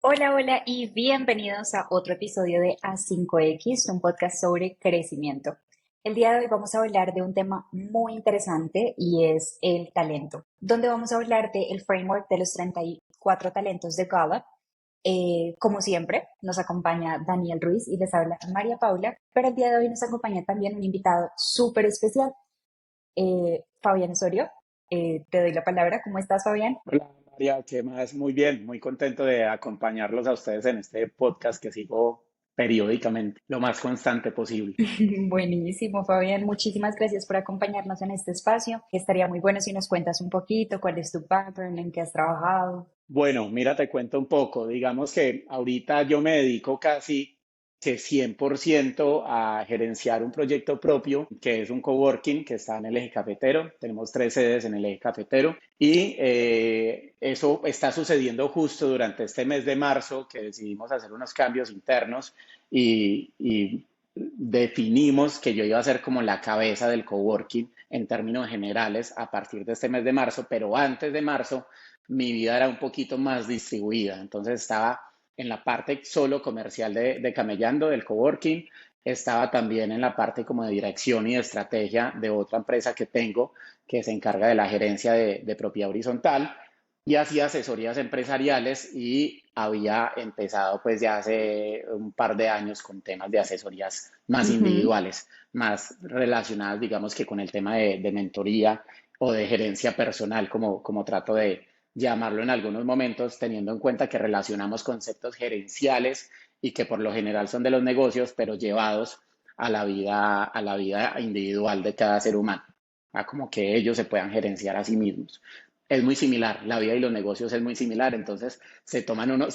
Hola, hola y bienvenidos a otro episodio de A5X, un podcast sobre crecimiento. El día de hoy vamos a hablar de un tema muy interesante y es el talento, donde vamos a hablar del framework de los 34 talentos de Gallup. Como siempre, nos acompaña Daniel Ruiz y les habla María Paula, pero el día de hoy nos acompaña también un invitado súper especial, Fabián Osorio. Te doy la palabra. ¿Cómo estás, Fabián? Hola María, ¿qué más? Muy bien, muy contento de acompañarlos a ustedes en este podcast que sigo periódicamente, lo más constante posible. Buenísimo, Fabián. Muchísimas gracias por acompañarnos en este espacio. Estaría muy bueno si nos cuentas un poquito cuál es tu background, en qué has trabajado. Bueno, mira, te cuento un poco. Digamos que ahorita yo me dedico casi que 100% a gerenciar un proyecto propio, que es un coworking que está en el eje cafetero. Tenemos 3 sedes en el eje cafetero y eso está sucediendo justo durante este mes de marzo, que decidimos hacer unos cambios internos y definimos que yo iba a ser como la cabeza del coworking en términos generales a partir de este mes de marzo, pero antes de marzo mi vida era un poquito más distribuida. Entonces estaba en la parte solo comercial de Camellando, del coworking. Estaba también en la parte como de dirección y de estrategia de otra empresa que tengo que se encarga de la gerencia de propiedad horizontal y hacía asesorías empresariales y había empezado pues ya hace un par de años con temas de asesorías más Ujú. individuales, más relacionadas digamos que con el tema de mentoría o de gerencia personal, como trato de llamarlo en algunos momentos, teniendo en cuenta que relacionamos conceptos gerenciales y que por lo general son de los negocios, pero llevados a la vida individual de cada ser humano, a como que ellos se puedan gerenciar a sí mismos. Es muy similar, la vida y los negocios es muy similar, entonces se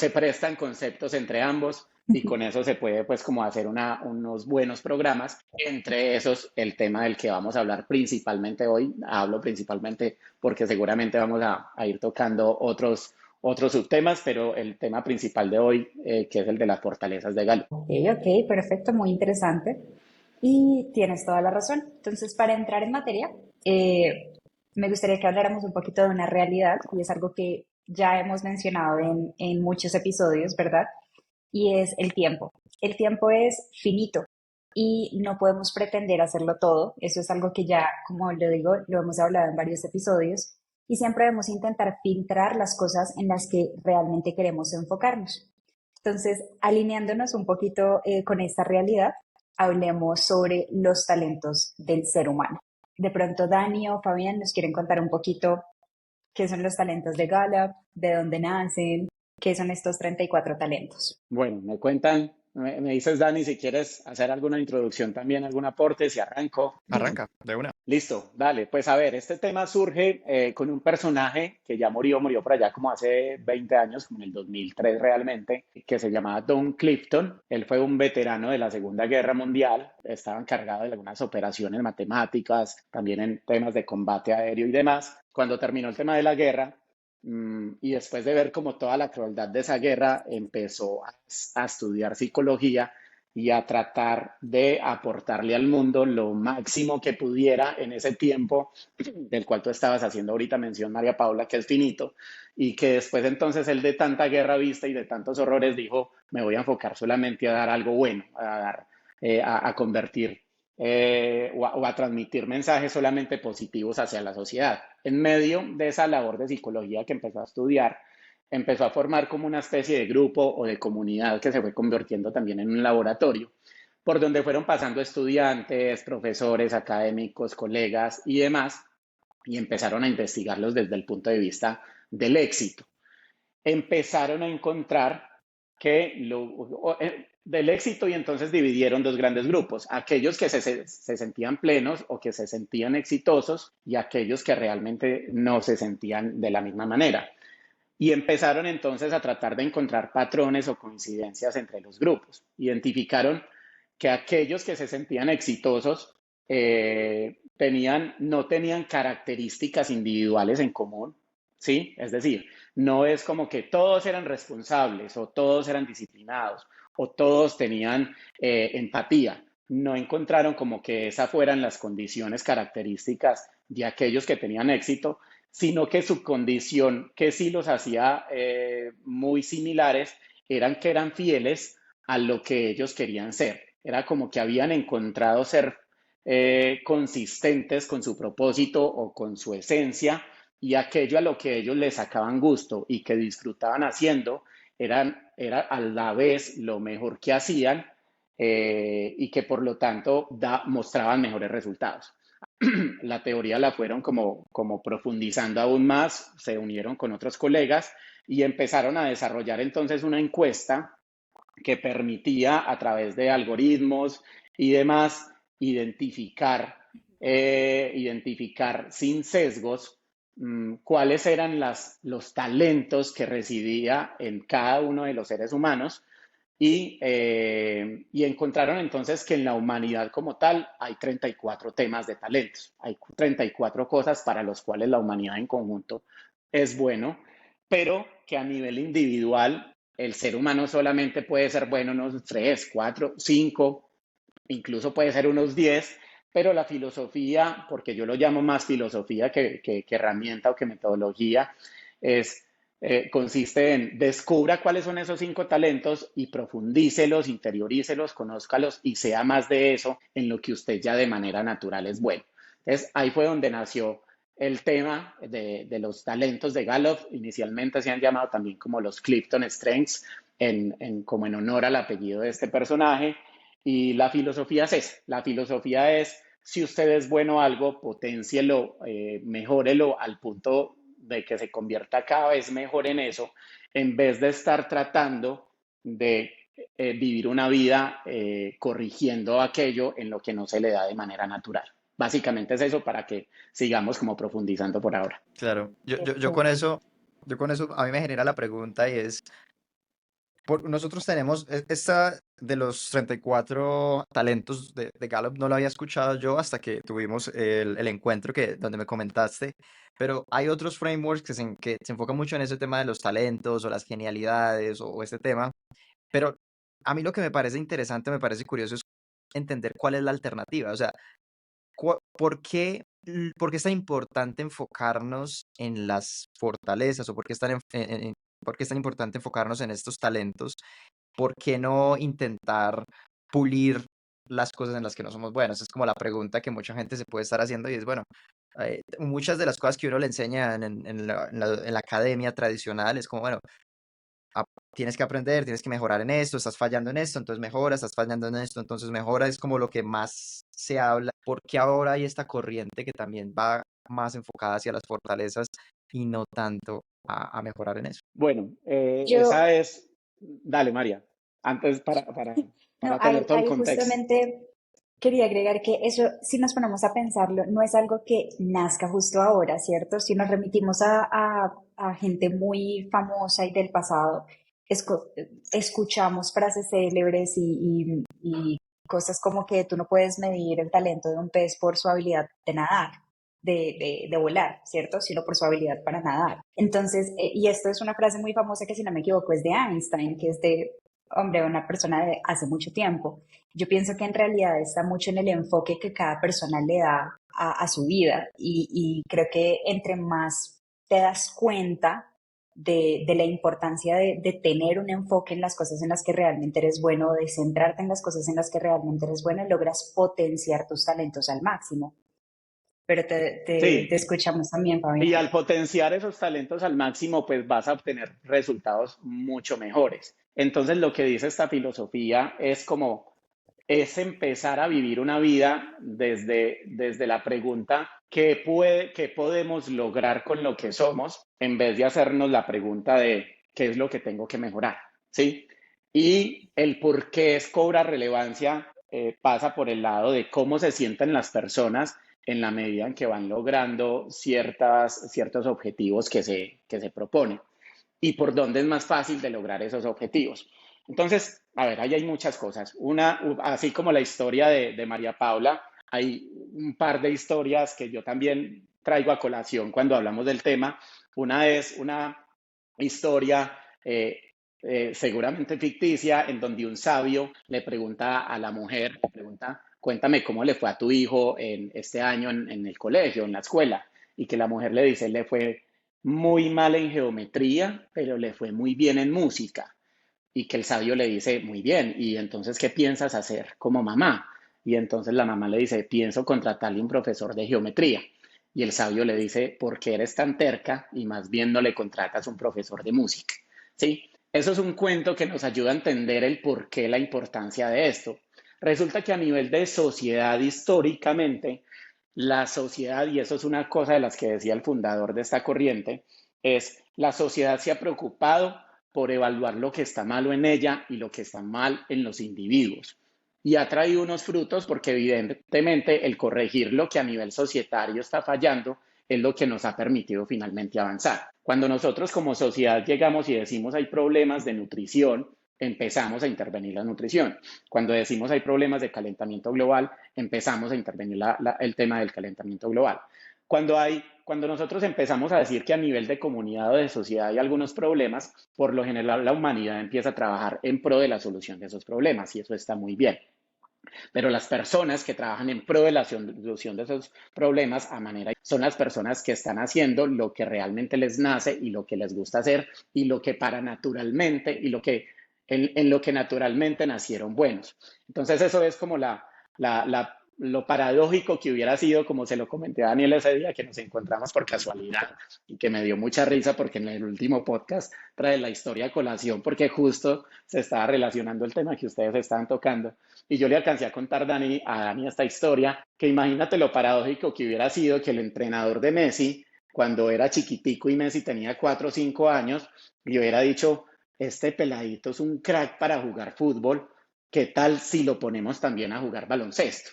prestan conceptos entre ambos y con eso se puede pues como hacer unos buenos programas, entre esos el tema del que vamos a hablar principalmente hoy, hablo principalmente porque seguramente vamos a ir tocando otros subtemas, pero el tema principal de hoy, que es el de las fortalezas de Galo. Ok, ok, perfecto, muy interesante. Y tienes toda la razón. Entonces, para entrar en materia, me gustaría que habláramos un poquito de una realidad, y es algo que ya hemos mencionado en muchos episodios, ¿verdad? Y es el tiempo. El tiempo es finito y no podemos pretender hacerlo todo. Eso es algo que ya, como lo digo, lo hemos hablado en varios episodios y siempre debemos intentar filtrar las cosas en las que realmente queremos enfocarnos. Entonces, alineándonos un poquito con esta realidad, hablemos sobre los talentos del ser humano. De pronto, Dani o Fabián nos quieren contar un poquito qué son los talentos de Gallup, de dónde nacen, qué son estos 34 talentos. Bueno, me dices, Dani, si quieres hacer alguna introducción también, algún aporte, si arranco. Arranca, de una. Listo, dale. Pues a ver, este tema surge con un personaje que ya murió por allá como hace 20 años, como en el 2003 realmente, que se llamaba Don Clifton. Él fue un veterano de la Segunda Guerra Mundial, estaba encargado de algunas operaciones matemáticas, también en temas de combate aéreo y demás. Cuando terminó el tema de la guerra, y después de ver como toda la crueldad de esa guerra, empezó a estudiar psicología y a tratar de aportarle al mundo lo máximo que pudiera en ese tiempo del cual tú estabas haciendo ahorita mención, María Paula, que es finito, y que después entonces él de tanta guerra vista y de tantos horrores dijo, me voy a enfocar solamente a dar algo bueno, a convertir o a transmitir mensajes solamente positivos hacia la sociedad. En medio de esa labor de psicología que empezó a estudiar, empezó a formar como una especie de grupo o de comunidad que se fue convirtiendo también en un laboratorio, por donde fueron pasando estudiantes, profesores, académicos, colegas y demás, y empezaron a investigarlos desde el punto de vista del éxito. Empezaron a encontrar del éxito y entonces dividieron dos grandes grupos, aquellos que se sentían plenos o que se sentían exitosos y aquellos que realmente no se sentían de la misma manera. Y empezaron entonces a tratar de encontrar patrones o coincidencias entre los grupos. Identificaron que aquellos que se sentían exitosos no tenían características individuales en común, ¿sí? Es decir, no es como que todos eran responsables o todos eran disciplinados o todos tenían empatía. No encontraron como que esas fueran las condiciones características de aquellos que tenían éxito, sino que su condición, que sí los hacía muy similares, eran que eran fieles a lo que ellos querían ser. Era como que habían encontrado ser consistentes con su propósito o con su esencia, y aquello a lo que ellos les sacaban gusto y que disfrutaban haciendo era a la vez lo mejor que hacían, y que por lo tanto mostraban mejores resultados. La teoría la fueron como profundizando aún más, se unieron con otros colegas y empezaron a desarrollar entonces una encuesta que permitía a través de algoritmos y demás identificar sin sesgos cuáles eran los talentos que residía en cada uno de los seres humanos, y encontraron entonces que en la humanidad como tal hay 34 temas de talentos, hay 34 cosas para las cuales la humanidad en conjunto es bueno, pero que a nivel individual el ser humano solamente puede ser bueno unos 3, 4, 5, incluso puede ser unos 10, pero la filosofía, porque yo lo llamo más filosofía que herramienta o que metodología, es, consiste en descubra cuáles son esos 5 talentos y profundícelos, interiorícelos, conózcalos y sea más de eso en lo que usted ya de manera natural es bueno. Entonces, ahí fue donde nació el tema de los talentos de Gallup. Inicialmente se han llamado también como los Clifton Strengths, como en honor al apellido de este personaje. Y la filosofía es esa. La filosofía es, si usted es bueno algo, potencielo, mejórelo al punto de que se convierta cada vez mejor en eso, en vez de estar tratando de vivir una vida corrigiendo aquello en lo que no se le da de manera natural. Básicamente es eso para que sigamos como profundizando por ahora. Claro, Qué chévere. yo con eso a mí me genera la pregunta y es, nosotros tenemos esta de los 34 talentos de Gallup, no lo había escuchado yo hasta que tuvimos el encuentro donde me comentaste, pero hay otros frameworks que se enfocan mucho en ese tema de los talentos o las genialidades o este tema, pero a mí lo que me parece interesante, me parece curioso es entender cuál es la alternativa, o sea, ¿por qué es tan importante enfocarnos en las fortalezas o por qué es por qué es tan importante enfocarnos en estos talentos? ¿Por qué no intentar pulir las cosas en las que no somos buenos? Es como la pregunta que mucha gente se puede estar haciendo y es, bueno, muchas de las cosas que uno le enseña en la academia tradicional es como, bueno, ap- tienes que aprender, tienes que mejorar en esto, estás fallando en esto, entonces mejora, estás fallando en esto, entonces mejora, es como lo que más se habla, porque ahora hay esta corriente que también va más enfocada hacia las fortalezas y no tanto a mejorar en eso. Bueno, Yo, esa es, dale María, antes no, para tener todo el ahí contexto. justamente quería agregar que eso, si nos ponemos a pensarlo, no es algo que nazca justo ahora, ¿cierto? Si nos remitimos a gente muy famosa y del pasado, escuchamos frases célebres y cosas como que tú no puedes medir el talento de un pez por su habilidad de nadar, de volar, ¿cierto? Sino por su habilidad para nadar. Entonces, y esto es una frase muy famosa que si no me equivoco es de Einstein, que es de, hombre, una persona de hace mucho tiempo. Yo pienso que en realidad está mucho en el enfoque que cada persona le da a su vida y creo que entre más te das cuenta de la importancia de tener un enfoque en las cosas en las que realmente eres bueno, de centrarte en las cosas en las que realmente eres bueno, logras potenciar tus talentos al máximo. Pero te Sí, escuchamos también, y Fabián. al potenciar esos talentos al máximo, pues vas a obtener resultados mucho mejores. Entonces, lo que dice esta filosofía es empezar a vivir una vida desde la pregunta qué podemos lograr con lo que somos, en vez de hacernos la pregunta de qué es lo que tengo que mejorar, ¿sí? Y el por qué cobra relevancia, pasa por el lado de cómo se sienten las personas en la medida en que van logrando ciertos objetivos que se proponen, y por dónde es más fácil de lograr esos objetivos. Entonces, a ver, ahí hay muchas cosas. Así como la historia de María Paula, hay un par de historias que yo también traigo a colación cuando hablamos del tema. Una es una historia seguramente ficticia, en donde un sabio le pregunta a la mujer, le pregunta, cuéntame cómo le fue a tu hijo en este año en el colegio, en la escuela, y que la mujer le dice, le fue muy mal en geometría, pero le fue muy bien en música. y que el sabio le dice, muy bien, ¿y entonces qué piensas hacer como mamá? Y entonces la mamá le dice, pienso contratarle un profesor de geometría. Y el sabio le dice, ¿por qué eres tan terca y más bien no le contratas un profesor de música? ¿Sí? Eso es un cuento que nos ayuda a entender el por qué, la importancia de esto. Resulta que a nivel de sociedad, históricamente, la sociedad, y eso es una cosa de las que decía el fundador de esta corriente, es la sociedad se ha preocupado por evaluar lo que está malo en ella y lo que está mal en los individuos. Y ha traído unos frutos porque evidentemente el corregir lo que a nivel societario está fallando es lo que nos ha permitido finalmente avanzar. Cuando nosotros como sociedad llegamos y decimos hay problemas de nutrición, empezamos a intervenir la nutrición. Cuando decimos hay problemas de calentamiento global, empezamos a intervenir el tema del calentamiento global. Cuando nosotros empezamos a decir que a nivel de comunidad o de sociedad hay algunos problemas, por lo general la humanidad empieza a trabajar en pro de la solución de esos problemas y eso está muy bien. Pero las personas que trabajan en pro de la solución de esos problemas a manera son las personas que están haciendo lo que realmente les nace y lo que les gusta hacer y lo que para naturalmente y en lo que naturalmente nacieron buenos. Entonces eso es como lo paradójico que hubiera sido, como se lo comenté a Daniel ese día, que nos encontramos por casualidad y que me dio mucha risa porque en el último podcast trae la historia a colación porque justo se estaba relacionando el tema que ustedes estaban tocando. Y yo le alcancé a contar a Dani esta historia, que imagínate lo paradójico que hubiera sido que el entrenador de Messi, cuando era chiquitico y Messi tenía 4 o 5 años, le hubiera dicho, este peladito es un crack para jugar fútbol, ¿qué tal si lo ponemos también a jugar baloncesto?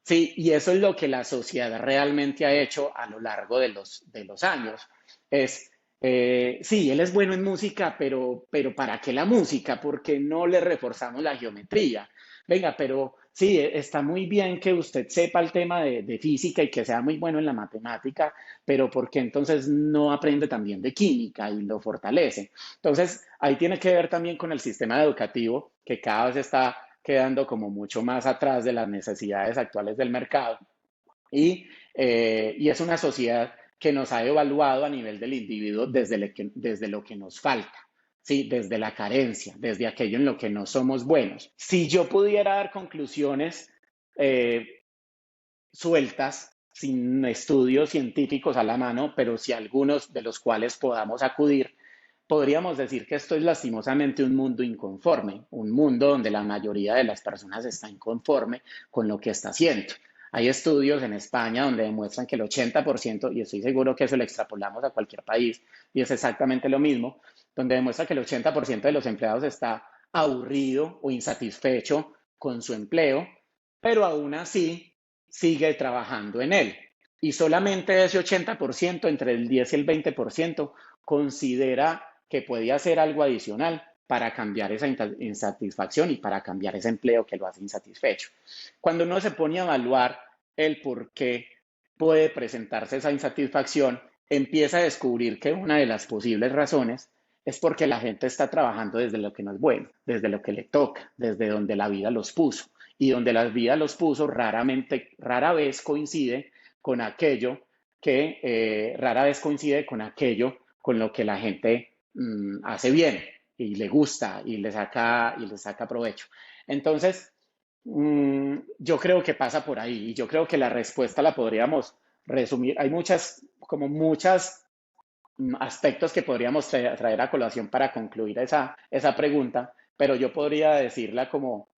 Sí, y eso es lo que la sociedad realmente ha hecho a lo largo de los años. Es, sí, él es bueno en música, pero ¿para qué la música? ¿Por qué no le reforzamos la geometría? Venga, pero sí, está muy bien que usted sepa el tema de física y que sea muy bueno en la matemática, pero ¿por qué entonces no aprende también de química y lo fortalece? Entonces, ahí tiene que ver también con el sistema educativo, que cada vez está quedando como mucho más atrás de las necesidades actuales del mercado. Y es una sociedad que nos ha evaluado a nivel del individuo desde lo que nos falta. Sí, desde la carencia, desde aquello en lo que no somos buenos. Si yo pudiera dar conclusiones eh, sueltas, sin estudios científicos a la mano, pero si algunos de los cuales podamos acudir, podríamos decir que esto es lastimosamente un mundo inconforme, un mundo donde la mayoría de las personas está inconforme con lo que está haciendo. Hay estudios en España donde demuestran que el 80%, y estoy seguro que eso lo extrapolamos a cualquier país, y es exactamente lo mismo, donde demuestra que el 80% de los empleados está aburrido o insatisfecho con su empleo, pero aún así sigue trabajando en él. Y solamente ese 80%, entre el 10 y el 20%, considera que puede hacer algo adicional para cambiar esa insatisfacción y para cambiar ese empleo que lo hace insatisfecho. Cuando uno se pone a evaluar el por qué puede presentarse esa insatisfacción, empieza a descubrir que una de las posibles razones es porque la gente está trabajando desde lo que no es bueno, desde lo que le toca, desde donde la vida los puso. Y donde la vida los puso rara vez coincide con aquello rara vez coincide con aquello con lo que la gente hace bien y le gusta y le saca provecho. Entonces, yo creo que pasa por ahí y yo creo que la respuesta la podríamos resumir. Hay muchas aspectos que podríamos traer a colación para concluir esa pregunta, pero yo podría decirla como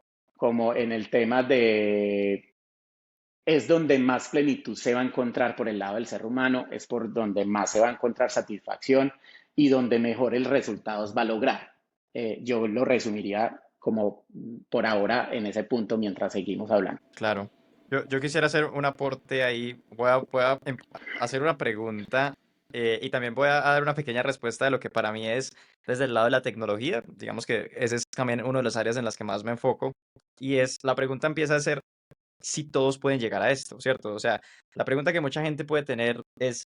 en el tema de es donde más plenitud se va a encontrar por el lado del ser humano, es por donde más se va a encontrar satisfacción y donde mejores resultados va a lograr. Yo lo resumiría como por ahora en ese punto mientras seguimos hablando. Claro. Yo quisiera hacer un aporte ahí. Hacer una pregunta y también voy a dar una pequeña respuesta de lo que para mí es desde el lado de la tecnología. Digamos que ese es también uno de las áreas en las que más me enfoco. Y la pregunta empieza a ser si todos pueden llegar a esto, ¿cierto? O sea, la pregunta que mucha gente puede tener es,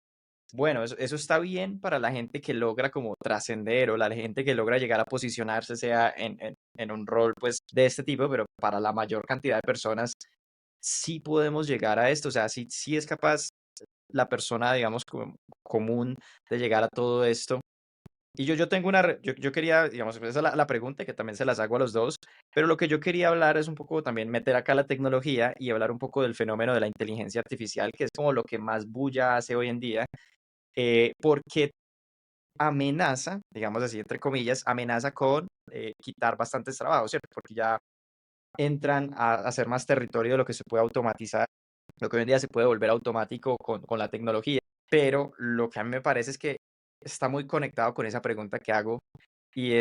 bueno, eso está bien para la gente que logra como trascender o la gente que logra llegar a posicionarse, sea en un rol pues de este tipo, pero para la mayor cantidad de personas sí podemos llegar a esto, o sea, sí es capaz la persona, digamos, común de llegar a todo esto. Y yo tengo yo quería, digamos, esa es la pregunta que también se las hago a los dos, pero lo que yo quería hablar es un poco también meter acá la tecnología y hablar un poco del fenómeno de la inteligencia artificial, que es como lo que más bulla hace hoy en día, porque amenaza, digamos así, entre comillas, amenaza con quitar bastantes trabajos, ¿cierto? Porque ya entran a hacer más territorio de lo que se puede automatizar, lo que hoy en día se puede volver automático con la tecnología. Pero lo que a mí me parece es que está muy conectado con esa pregunta que hago y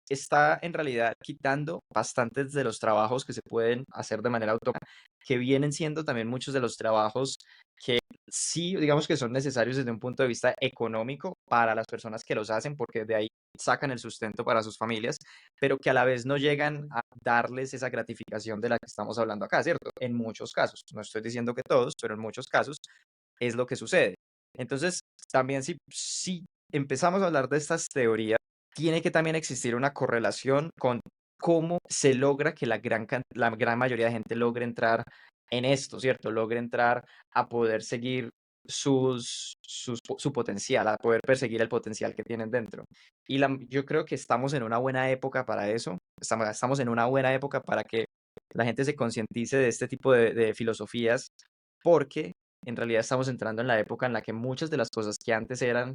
está en realidad quitando bastantes de los trabajos que se pueden hacer de manera automática, que vienen siendo también muchos de los trabajos que sí, digamos que son necesarios desde un punto de vista económico para las personas que los hacen, porque de ahí sacan el sustento para sus familias, pero que a la vez no llegan a darles esa gratificación de la que estamos hablando acá, ¿cierto? En muchos casos, no estoy diciendo que todos, pero en muchos casos es lo que sucede. Entonces, también si empezamos a hablar de estas teorías, tiene que también existir una correlación con cómo se logra que la gran mayoría de gente logre entrar en esto, ¿cierto? Logre entrar a poder seguir su potencial, a poder perseguir el potencial que tienen dentro. Yo creo que estamos en una buena época para eso, estamos en una buena época para que la gente se concientice de este tipo de filosofías, porque en realidad estamos entrando en la época en la que muchas de las cosas que antes eran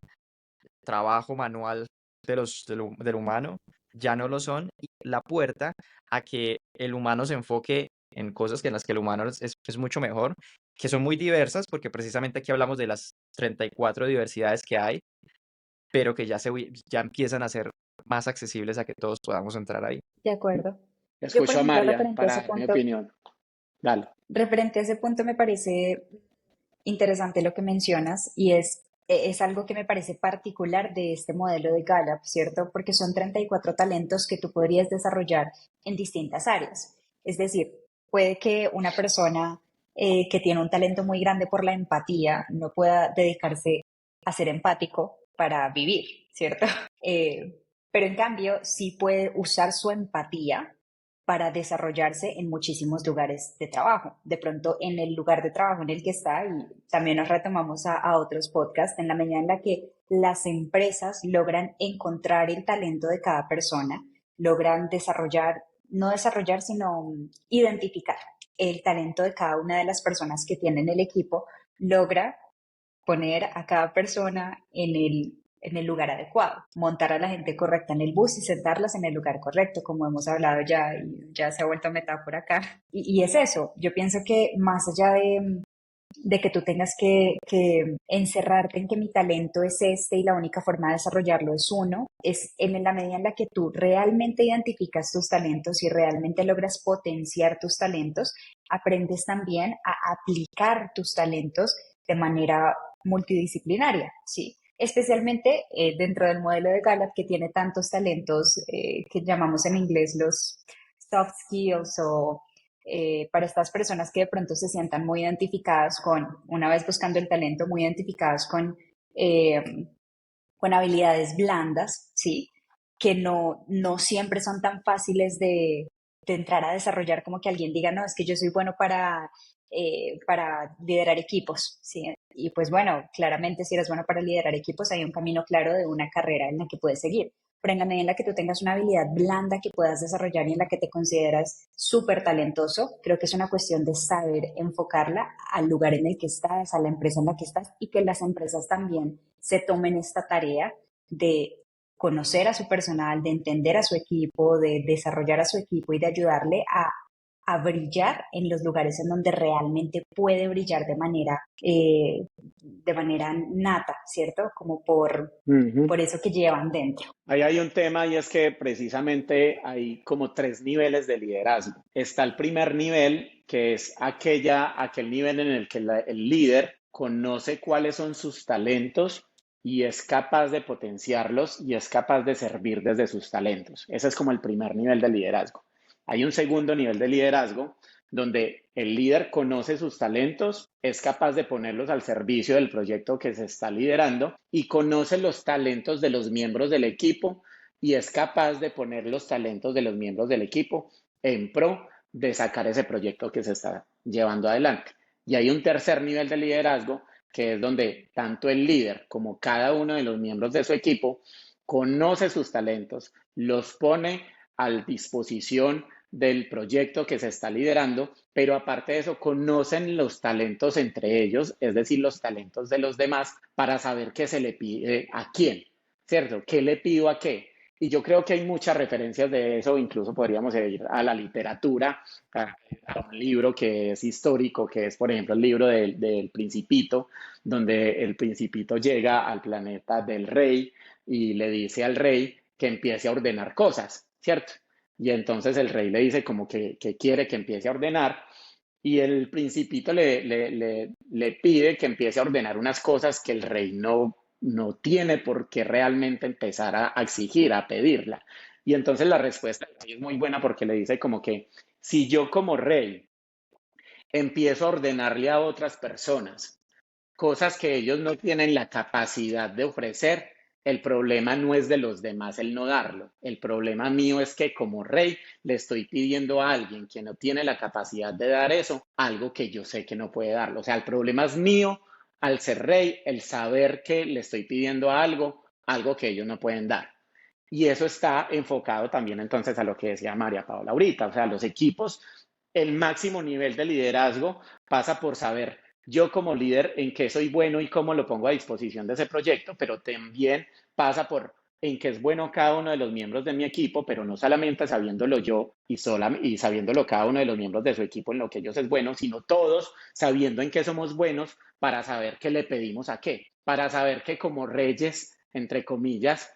trabajo manual del humano ya no lo son, y la puerta a que el humano se enfoque en cosas que en las que el humano es mucho mejor, que son muy diversas, porque precisamente aquí hablamos de las 34 diversidades que hay, pero que ya empiezan a ser más accesibles a que todos podamos entrar ahí. De acuerdo. Yo, por Escucho a ejemplo, Marian para dar mi opinión. Dale. referente a ese punto me parece interesante lo que mencionas y es algo que me parece particular de este modelo de Gallup, ¿cierto? Porque son 34 talentos que tú podrías desarrollar en distintas áreas. Es decir, puede que una persona que tiene un talento muy grande por la empatía no pueda dedicarse a ser empático para vivir, ¿cierto? Pero en cambio, sí puede usar su empatía para desarrollarse en muchísimos lugares de trabajo. De pronto, en el lugar de trabajo en el que está, y también nos retomamos a otros podcasts, en la medida en la que las empresas logran encontrar el talento de cada persona, logran desarrollar, no desarrollar, sino identificar el talento de cada una de las personas que tienen el equipo, logra poner a cada persona en el lugar adecuado, montar a la gente correcta en el bus y sentarlas en el lugar correcto, como hemos hablado ya y ya se ha vuelto metáfora acá. Y es eso, yo pienso que más allá de que tú tengas que encerrarte en que mi talento es este y la única forma de desarrollarlo es uno, es en la medida en la que tú realmente identificas tus talentos y realmente logras potenciar tus talentos, aprendes también a aplicar tus talentos de manera multidisciplinaria, ¿sí? Especialmente dentro del modelo de Gallup que tiene tantos talentos que llamamos en inglés los soft skills o para estas personas que de pronto se sientan muy identificadas con, una vez buscando el talento, muy identificadas eh, con habilidades blandas, ¿sí? Que no siempre son tan fáciles de entrar a desarrollar como que alguien diga, no, es que yo soy bueno para liderar equipos, ¿sí? Y pues bueno, claramente si eres bueno para liderar equipos hay un camino claro de una carrera en la que puedes seguir. Pero en la medida en la que tú tengas una habilidad blanda que puedas desarrollar y en la que te consideras súper talentoso, creo que es una cuestión de saber enfocarla al lugar en el que estás, a la empresa en la que estás y que las empresas también se tomen esta tarea de conocer a su personal, de entender a su equipo, de desarrollar a su equipo y de ayudarle a brillar en los lugares en donde realmente puede brillar de manera nata, ¿cierto? Como Ujú. por eso que llevan dentro. Ahí hay un tema y es que precisamente hay como tres niveles de liderazgo. Está el primer nivel, que es aquel nivel en el que el líder conoce cuáles son sus talentos y es capaz de potenciarlos y es capaz de servir desde sus talentos. Ese es como el primer nivel de liderazgo. Hay un segundo nivel de liderazgo donde el líder conoce sus talentos, es capaz de ponerlos al servicio del proyecto que se está liderando y conoce los talentos de los miembros del equipo y es capaz de poner los talentos de los miembros del equipo en pro de sacar ese proyecto que se está llevando adelante. Y hay un tercer nivel de liderazgo que es donde tanto el líder como cada uno de los miembros de su equipo conoce sus talentos, los pone a disposición del proyecto que se está liderando, pero aparte de eso, conocen los talentos entre ellos, es decir, los talentos de los demás, para saber qué se le pide a quién, ¿cierto? ¿Qué le pido a qué? Y yo creo que hay muchas referencias de eso, incluso podríamos ir a la literatura, a un libro que es histórico, que es, por ejemplo, el libro del Principito, donde el Principito llega al planeta del rey y le dice al rey que empiece a ordenar cosas, ¿cierto? Y entonces el rey le dice como que quiere que empiece a ordenar y el principito le pide que empiece a ordenar unas cosas que el rey no tiene por qué realmente empezar a exigir, a pedirla. Y entonces la respuesta del rey es muy buena porque le dice como que si yo como rey empiezo a ordenarle a otras personas cosas que ellos no tienen la capacidad de ofrecer, el problema no es de los demás el no darlo. El problema mío es que como rey le estoy pidiendo a alguien que no tiene la capacidad de dar eso, algo que yo sé que no puede darlo. O sea, el problema es mío al ser rey, el saber que le estoy pidiendo algo que ellos no pueden dar. Y eso está enfocado también entonces a lo que decía María Paola ahorita, o sea, los equipos, el máximo nivel de liderazgo pasa por saber yo como líder en qué soy bueno y cómo lo pongo a disposición de ese proyecto, pero también pasa por en qué es bueno cada uno de los miembros de mi equipo, pero no solamente sabiéndolo yo y sabiéndolo cada uno de los miembros de su equipo en lo que ellos es bueno, sino todos sabiendo en qué somos buenos para saber qué le pedimos a qué, para saber que como reyes, entre comillas,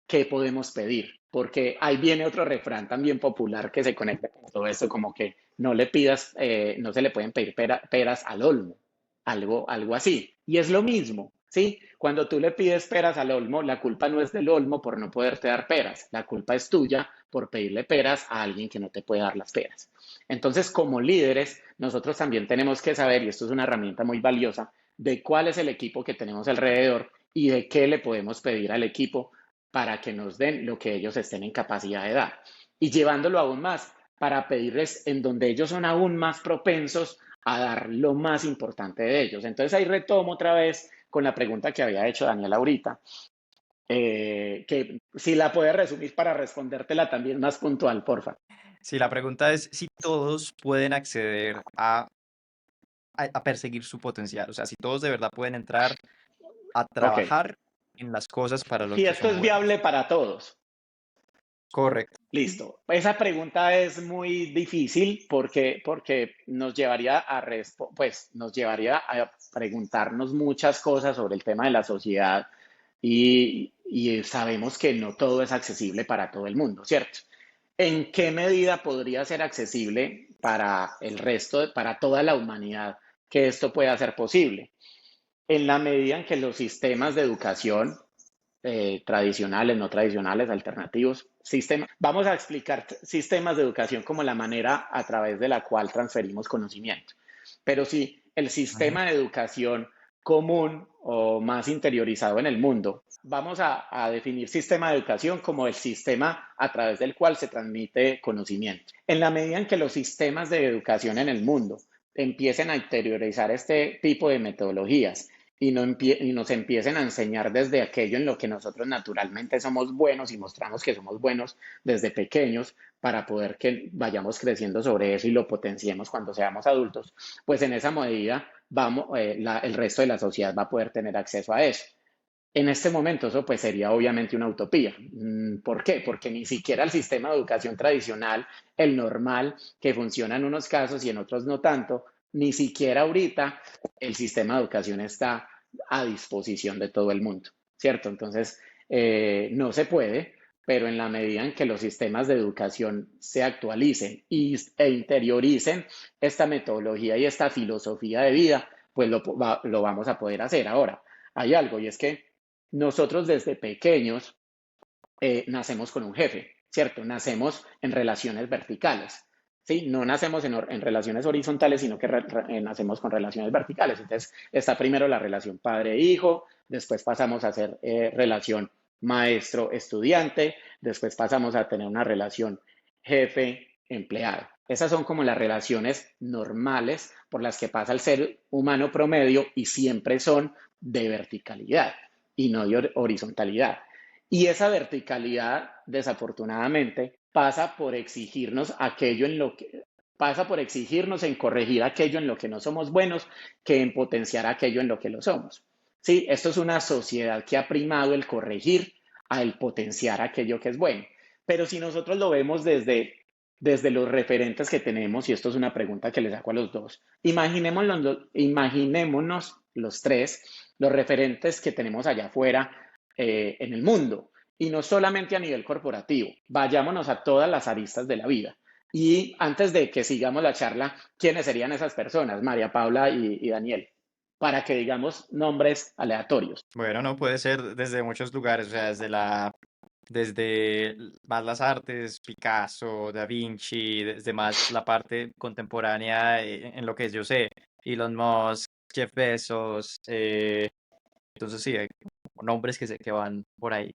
qué podemos pedir. Porque ahí viene otro refrán también popular que se conecta con todo esto, como que no le pidas, no se le pueden pedir peras al olmo, algo así. Y es lo mismo, ¿sí? Cuando tú le pides peras al olmo, la culpa no es del olmo por no poderte dar peras, la culpa es tuya por pedirle peras a alguien que no te puede dar las peras. Entonces, como líderes, nosotros también tenemos que saber, y esto es una herramienta muy valiosa, de cuál es el equipo que tenemos alrededor y de qué le podemos pedir al equipo para que nos den lo que ellos estén en capacidad de dar. Y llevándolo aún más, para pedirles en donde ellos son aún más propensos a dar lo más importante de ellos. Entonces ahí retomo otra vez con la pregunta que había hecho Daniel ahorita, que si la puedes resumir para respondértela también más puntual, porfa. Sí, la pregunta es si todos pueden acceder a perseguir su potencial, o sea, si todos de verdad pueden entrar a Ok. trabajar en las cosas para lo Si que esto son es viable buenos. para todos. Correcto. Listo. Esa pregunta es muy difícil porque nos llevaría pues, nos llevaría a preguntarnos muchas cosas sobre el tema de la sociedad y sabemos que no todo es accesible para todo el mundo, ¿cierto? ¿En qué medida podría ser accesible para el resto, para toda la humanidad, que esto pueda ser posible? En la medida en que los sistemas de educación tradicionales, no tradicionales, alternativos, vamos a explicar sistemas de educación como la manera a través de la cual transferimos conocimiento. Pero si el Ujú. sistema de educación común o más interiorizado en el mundo, vamos a definir sistema de educación como el sistema a través del cual se transmite conocimiento. En la medida en que los sistemas de educación en el mundo empiecen a interiorizar este tipo de metodologías y nos empiecen a enseñar desde aquello en lo que nosotros naturalmente somos buenos y mostramos que somos buenos desde pequeños para poder que vayamos creciendo sobre eso y lo potenciemos cuando seamos adultos, pues en esa medida el resto de la sociedad va a poder tener acceso a eso. En este momento eso pues sería obviamente una utopía. ¿Por qué? Porque ni siquiera el sistema de educación tradicional, el normal, que funciona en unos casos y en otros no tanto, ni siquiera ahorita el sistema de educación está a disposición de todo el mundo, ¿cierto? Entonces, no se puede, pero en la medida en que los sistemas de educación se actualicen e interioricen esta metodología y esta filosofía de vida, pues lo vamos a poder hacer. Ahora, hay algo y es que nosotros desde pequeños nacemos con un jefe, ¿cierto? Nacemos en relaciones verticales, ¿sí? No nacemos en relaciones horizontales, sino que nacemos con relaciones verticales. Entonces, está primero la relación padre-hijo, después pasamos a hacer relación maestro-estudiante, después pasamos a tener una relación jefe-empleado. Esas son como las relaciones normales por las que pasa el ser humano promedio y siempre son de verticalidad y no de horizontalidad. Y esa verticalidad, desafortunadamente, pasa por exigirnos en corregir aquello en lo que no somos buenos, que en potenciar aquello en lo que lo somos. Sí, esto es una sociedad que ha primado el corregir a el potenciar aquello que es bueno. Pero si nosotros lo vemos desde los referentes que tenemos, y esto es una pregunta que les hago a los dos, imaginémonos los tres, los referentes que tenemos allá afuera en el mundo, y no solamente a nivel corporativo, vayámonos a todas las aristas de la vida. Y antes de que sigamos la charla, ¿quiénes serían esas personas, María Paula y Daniel? Para que digamos nombres aleatorios. Bueno, no puede ser desde muchos lugares, o sea, desde más las artes, Picasso, Da Vinci, desde más la parte contemporánea en lo que yo sé, Elon Musk, Jeff Bezos, entonces sí, hay nombres que van por ahí,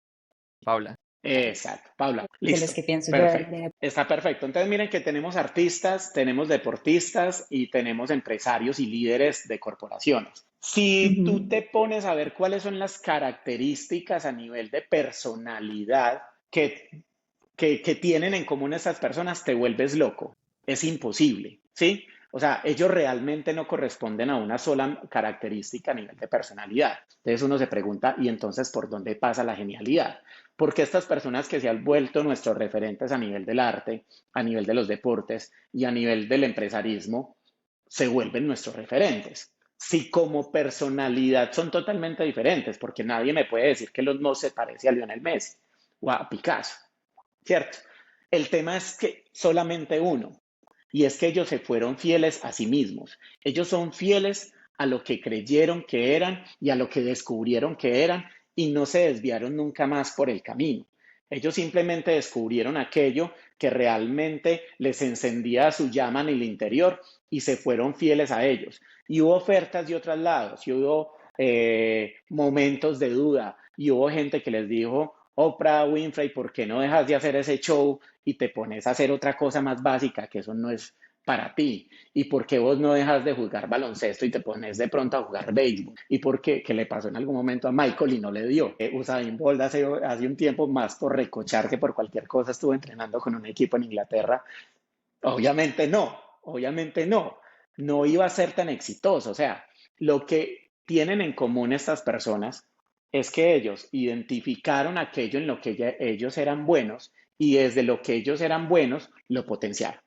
Paula. Exacto, Paula, de los listo, que pienso yo. perfecto, está perfecto. Entonces miren que tenemos artistas, tenemos deportistas y tenemos empresarios y líderes de corporaciones. Si tú Ujú. te pones a ver cuáles son las características a nivel de personalidad que tienen en común estas personas, te vuelves loco. Es imposible, ¿sí? O sea, ellos realmente no corresponden a una sola característica a nivel de personalidad. Entonces uno se pregunta, ¿y entonces por dónde pasa la genialidad? Porque estas personas que se han vuelto nuestros referentes a nivel del arte, a nivel de los deportes y a nivel del empresarismo, se vuelven nuestros referentes. Si como personalidad son totalmente diferentes, porque nadie me puede decir que los no se parece a Lionel Messi o a Picasso, ¿cierto? El tema es que solamente uno, y es que ellos se fueron fieles a sí mismos. Ellos son fieles a lo que creyeron que eran y a lo que descubrieron que eran y no se desviaron nunca más por el camino. Ellos simplemente descubrieron aquello que realmente les encendía su llama en el interior y se fueron fieles a ellos. Y hubo ofertas de otros lados, y hubo momentos de duda, y hubo gente que les dijo, Oprah Winfrey, ¿por qué no dejas de hacer ese show y te pones a hacer otra cosa más básica que eso no es para ti? ¿Y por qué vos no dejas de jugar baloncesto y te pones de pronto a jugar béisbol? ¿Y por qué? ¿Qué le pasó en algún momento a Michael y no le dio? Usain Bolt hace un tiempo más por recochar que por cualquier cosa estuvo entrenando con un equipo en Inglaterra. Obviamente no, obviamente no. No iba a ser tan exitoso. O sea, lo que tienen en común estas personas es que ellos identificaron aquello en lo que ellos eran buenos y desde lo que ellos eran buenos lo potenciaron.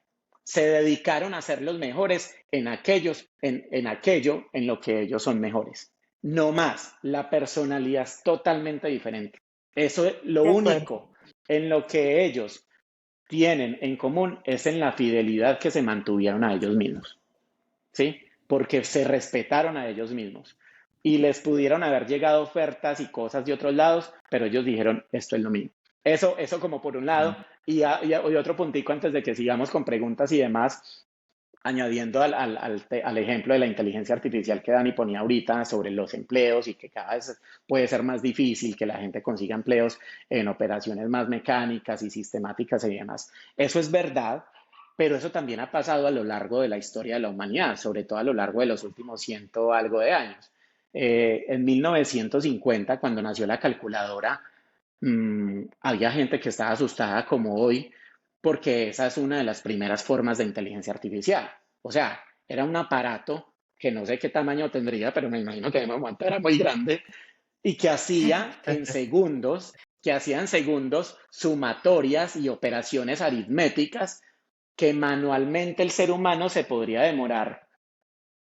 Se dedicaron a ser los mejores en aquello en lo que ellos son mejores. No más, la personalidad es totalmente diferente. Eso es lo De acuerdo. único en lo que ellos tienen en común es en la fidelidad que se mantuvieron a ellos mismos, ¿sí? Porque se respetaron a ellos mismos y les pudieron haber llegado ofertas y cosas de otros lados, pero ellos dijeron, esto es lo mío. Eso como por un lado, y otro puntico antes de que sigamos con preguntas y demás, añadiendo al ejemplo de la inteligencia artificial que Dani ponía ahorita sobre los empleos y que cada vez puede ser más difícil que la gente consiga empleos en operaciones más mecánicas y sistemáticas y demás. Eso es verdad, pero eso también ha pasado a lo largo de la historia de la humanidad, sobre todo a lo largo de los últimos ciento algo de años. En 1950, cuando nació la calculadora, había gente que estaba asustada como hoy porque esa es una de las primeras formas de inteligencia artificial. O sea, era un aparato que no sé qué tamaño tendría, pero me imagino que de momento era muy grande y que hacía en segundos sumatorias y operaciones aritméticas que manualmente el ser humano se podría demorar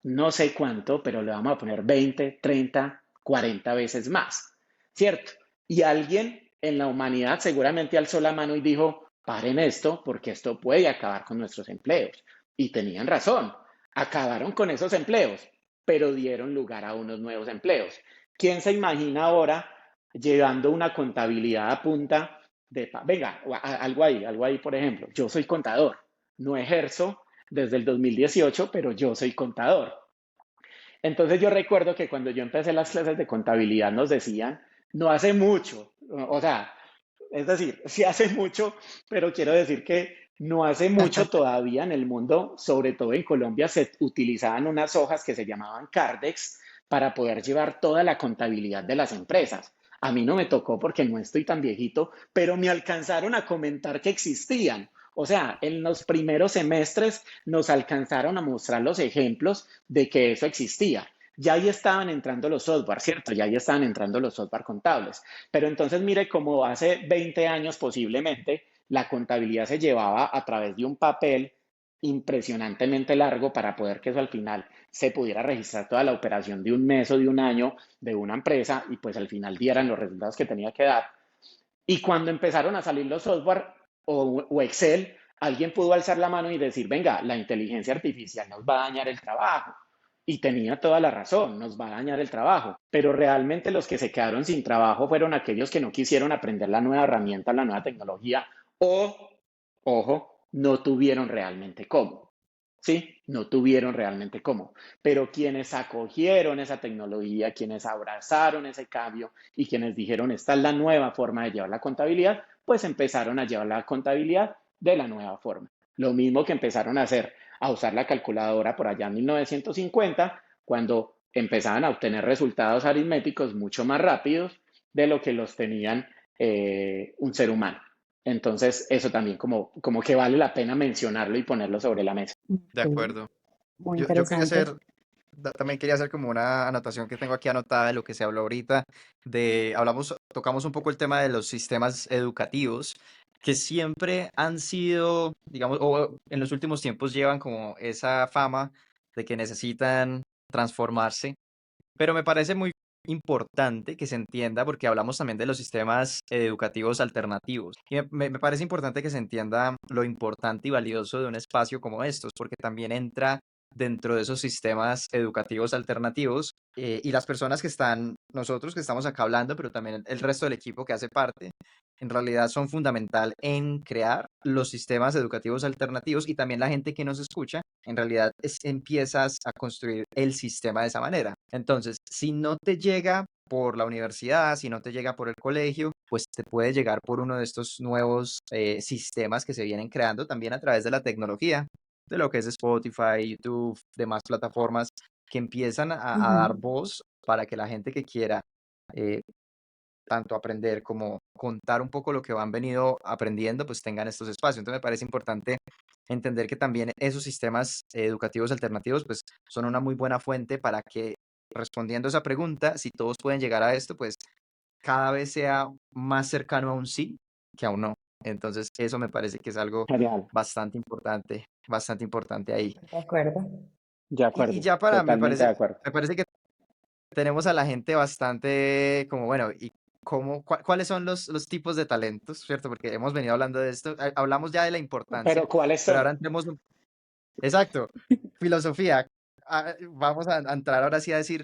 no sé cuánto, pero le vamos a poner 20, 30, 40 veces más, ¿cierto? Y alguien en la humanidad seguramente alzó la mano y dijo, paren esto porque esto puede acabar con nuestros empleos. Y tenían razón, acabaron con esos empleos, pero dieron lugar a unos nuevos empleos. ¿Quién se imagina ahora llevando una contabilidad a punta de, venga, algo ahí, por ejemplo, yo soy contador, no ejerzo desde el 2018, pero yo soy contador. Entonces yo recuerdo que cuando yo empecé las clases de contabilidad nos decían, no hace mucho, o sea, es decir, sí hace mucho, pero quiero decir que no hace mucho todavía en el mundo, sobre todo en Colombia, se utilizaban unas hojas que se llamaban Cardex para poder llevar toda la contabilidad de las empresas. A mí no me tocó porque no estoy tan viejito, pero me alcanzaron a comentar que existían. O sea, en los primeros semestres nos alcanzaron a mostrar los ejemplos de que eso existía. Ya ahí estaban entrando los software, ¿cierto? Ya ahí estaban entrando los software contables. Pero entonces mire cómo hace 20 años posiblemente la contabilidad se llevaba a través de un papel impresionantemente largo para poder que eso al final se pudiera registrar toda la operación de un mes o de un año de una empresa y pues al final dieran los resultados que tenía que dar. Y cuando empezaron a salir los software o Excel, alguien pudo alzar la mano y decir, venga, la inteligencia artificial nos va a dañar el trabajo. Y tenía toda la razón, nos va a dañar el trabajo. Pero realmente los que se quedaron sin trabajo fueron aquellos que no quisieron aprender la nueva herramienta, la nueva tecnología o, ojo, no tuvieron realmente cómo. Sí, no tuvieron realmente cómo. Pero quienes acogieron esa tecnología, quienes abrazaron ese cambio y quienes dijeron, esta es la nueva forma de llevar la contabilidad, pues empezaron a llevar la contabilidad de la nueva forma. Lo mismo que empezaron a hacer, a usar la calculadora por allá en 1950, cuando empezaban a obtener resultados aritméticos mucho más rápidos de lo que los tenían un ser humano. Entonces, eso también como que vale la pena mencionarlo y ponerlo sobre la mesa. De Ok, acuerdo. muy Yo quería interesante. hacer, también quería hacer como una anotación que tengo aquí anotada de lo que se habló ahorita, tocamos un poco el tema de los sistemas educativos, que siempre han sido, digamos, o en los últimos tiempos llevan como esa fama de que necesitan transformarse, pero me parece muy importante que se entienda, porque hablamos también de los sistemas educativos alternativos. Y me parece importante que se entienda lo importante y valioso de un espacio como estos, porque también entra dentro de esos sistemas educativos alternativos y las personas que están, nosotros que estamos acá hablando, pero también el resto del equipo que hace parte, en realidad son fundamental en crear los sistemas educativos alternativos y también la gente que nos escucha en realidad empiezas a construir el sistema de esa manera. Entonces, si no te llega por la universidad, si no te llega por el colegio, pues te puede llegar por uno de estos nuevos sistemas que se vienen creando también a través de la tecnología, de lo que es Spotify, YouTube, demás plataformas que empiezan a dar Ujú. voz para que la gente que quiera eh, tanto aprender como contar un poco lo que han venido aprendiendo, pues tengan estos espacios. Entonces me parece importante entender que también esos sistemas educativos alternativos, pues son una muy buena fuente para que, respondiendo a esa pregunta, si todos pueden llegar a esto, pues cada vez sea más cercano a un sí que a un no. Entonces eso me parece que es algo Genial, bastante importante ahí. De acuerdo. de Y acuerdo, ya para, totalmente de acuerdo. me parece que tenemos a la gente bastante como, bueno, ¿y cuáles son los tipos de talentos, cierto? Porque hemos venido hablando de esto, hablamos ya de la importancia, Pero ¿cuáles pero ahora son? entremos, exacto, filosofía. Vamos a entrar ahora sí a decir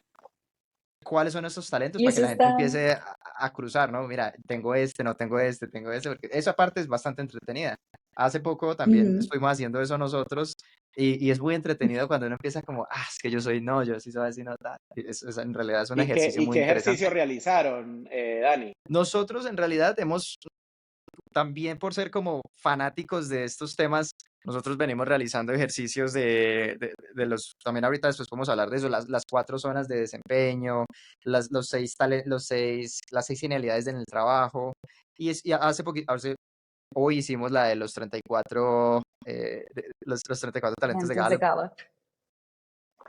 cuáles son esos talentos Y para que eso la gente está, empiece a cruzar, ¿no? Mira, tengo este, no tengo tengo este, porque esa parte es bastante entretenida. Hace poco también ujú. estuvimos haciendo eso nosotros y es muy entretenido cuando uno empieza como, es que yo soy no, yo sí soy así, no, tal. En realidad es un ejercicio Y muy qué interesante. ejercicio realizaron, Dani? Nosotros en realidad hemos, también por ser como fanáticos de estos temas, nosotros venimos realizando ejercicios de los, también ahorita después podemos hablar de eso, las 4 zonas de desempeño, las 6 genialidades en el trabajo, y hoy hicimos la de los 34, los 34 talentos de Talentos de Gallup. Gallup.